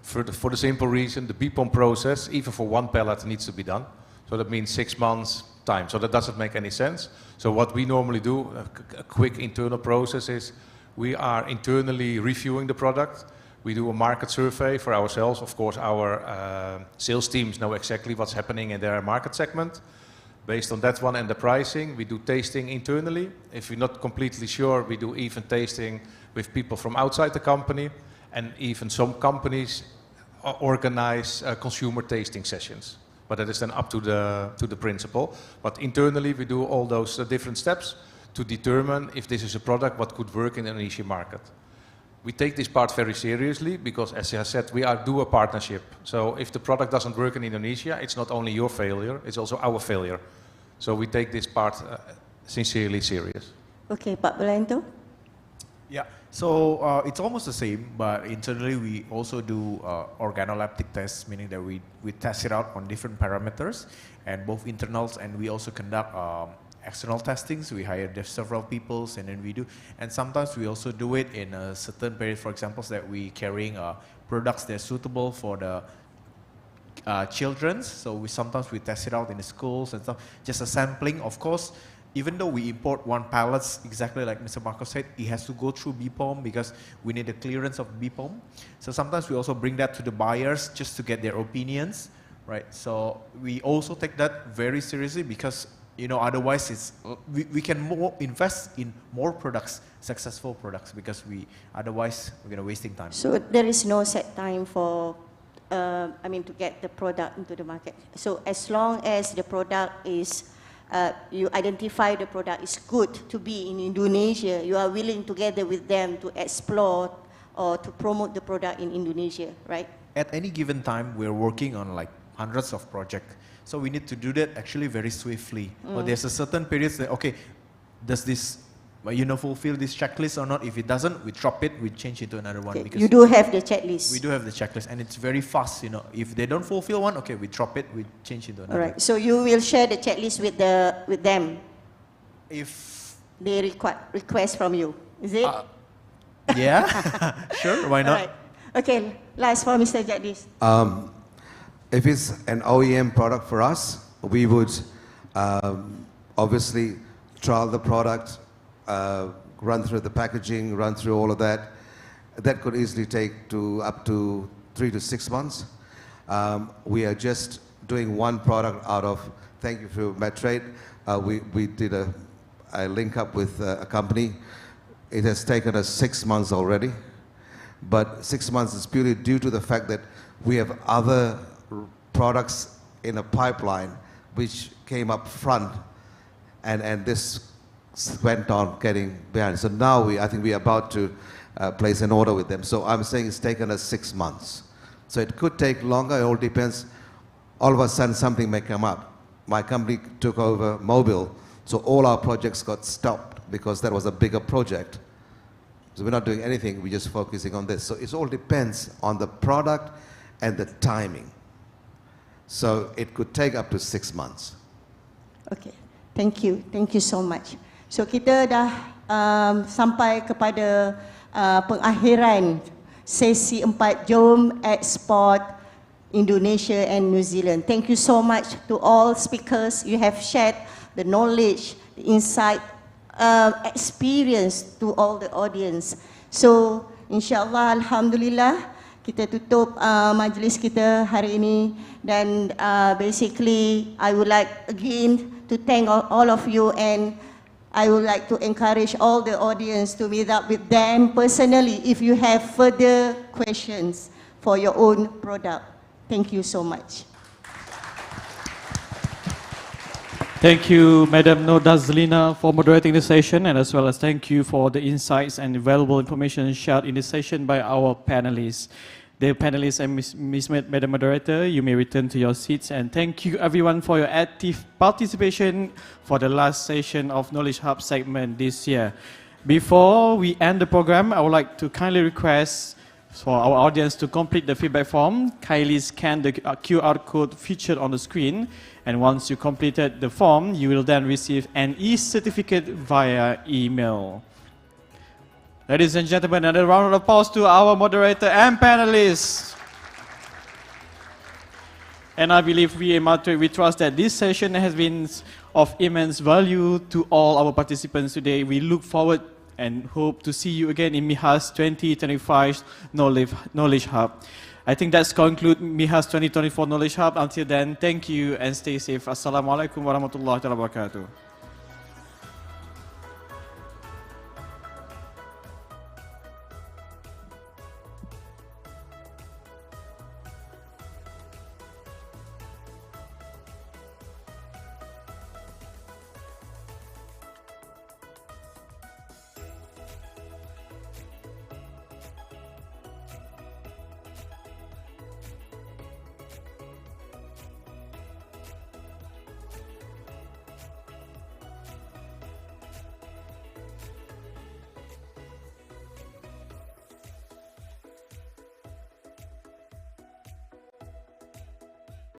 For the simple reason, the BPOM process, even for one pallet, needs to be done. So that means 6 months time. So that doesn't make any sense. So what we normally do, a quick internal process is, we are internally reviewing the product. We do a market survey for ourselves. Of course, our sales teams know exactly what's happening in their market segment. Based on that one and the pricing, we do tasting internally. If we're not completely sure, we do even tasting with people from outside the company. And even some companies organize consumer tasting sessions. But that is then up to the principal. But internally, we do all those different steps to determine if this is a product what could work in the Indonesian market. We take this part very seriously because, as I said, we do a partnership. So if the product doesn't work in Indonesia, it's not only your failure, it's also our failure. So we take this part sincerely serious. Okay, Pak Walianto? Yeah, so it's almost the same, but internally we also do organoleptic tests, meaning that we test it out on different parameters, and both internals, and we also conduct external testings. We hire several people, and then we do, and sometimes we also do it in a certain period. For example, that we carrying products that are suitable for the children's. So sometimes we test it out in the schools and stuff. Just a sampling, of course. Even though we import one pallet, exactly like Mr. Marco said, it has to go through BPOM because we need the clearance of BPOM. So sometimes we also bring that to the buyers just to get their opinions, right? So we also take that very seriously because, you know, otherwise it's, we can invest in more products, successful products, because otherwise we're going to wasting time. So there is no set time for, to get the product into the market. So as long as the product is, you identify the product is good to be in Indonesia, you are willing together with them to explore or to promote the product in Indonesia, right? At any given time, we're working on like hundreds of projects. So we need to do that actually very swiftly. But there's a certain period that, okay, does this, fulfill this checklist or not? If it doesn't, we drop it, we change it to another one. Okay. Because you do have the checklist. We do have the checklist, and it's very fast, If they don't fulfill one, okay, we drop it, we change it to another. All right. So you will share the checklist with them if they request from you, is it? Yeah, sure, why not? All right. Okay, last for Mr. Jagdish. If it's an OEM product for us, we would obviously trial the product, run through the packaging, run through all of that. That could easily take up to 3 to 6 months. We are just doing one product out of, thank you for Medtrade. We did a link up with a company. It has taken us 6 months already. But 6 months is purely due to the fact that we have other products in a pipeline which came up front, and this went on getting behind. So now I think we are about to place an order with them. So I'm saying it's taken us 6 months. So it could take longer, it all depends. All of a sudden something may come up. My company took over Mobile, so all our projects got stopped because that was a bigger project. So we're not doing anything, we're just focusing on this. So it all depends on the product and the timing. So it could take up to 6 months. Okay, thank you so much. So kita dah sampai kepada pengakhiran sesi 4 Jom Eksport Indonesia and New Zealand. Thank you so much to all speakers. You have shared the knowledge, the insight, experience to all the audience. So insyaAllah, Alhamdulillah, kita tutup majlis kita hari ini, dan basically I would like again to thank all of you, and I would like to encourage all the audience to meet up with them personally if you have further questions for your own product. Thank you so much. Thank you, Madam Nordazlina, for moderating the session, and as well as thank you for the insights and valuable information shared in this session by our panelists. Dear panelists and Madam Moderator, you may return to your seats, and thank you everyone for your active participation for the last session of Knowledge Hub segment this year. Before we end the program, I would like to kindly request for our audience to complete the feedback form. Kindly scan the QR code featured on the screen, and once you completed the form, you will then receive an e-certificate via email. Ladies and gentlemen, another round of applause to our moderator and panelists. And I believe we trust that this session has been of immense value to all our participants today. We look forward and hope to see you again in MIHAS 2025 Knowledge Hub. I think that's conclude MIHAS 2024 Knowledge Hub. Until then, thank you and stay safe. Assalamualaikum warahmatullahi wabarakatuh.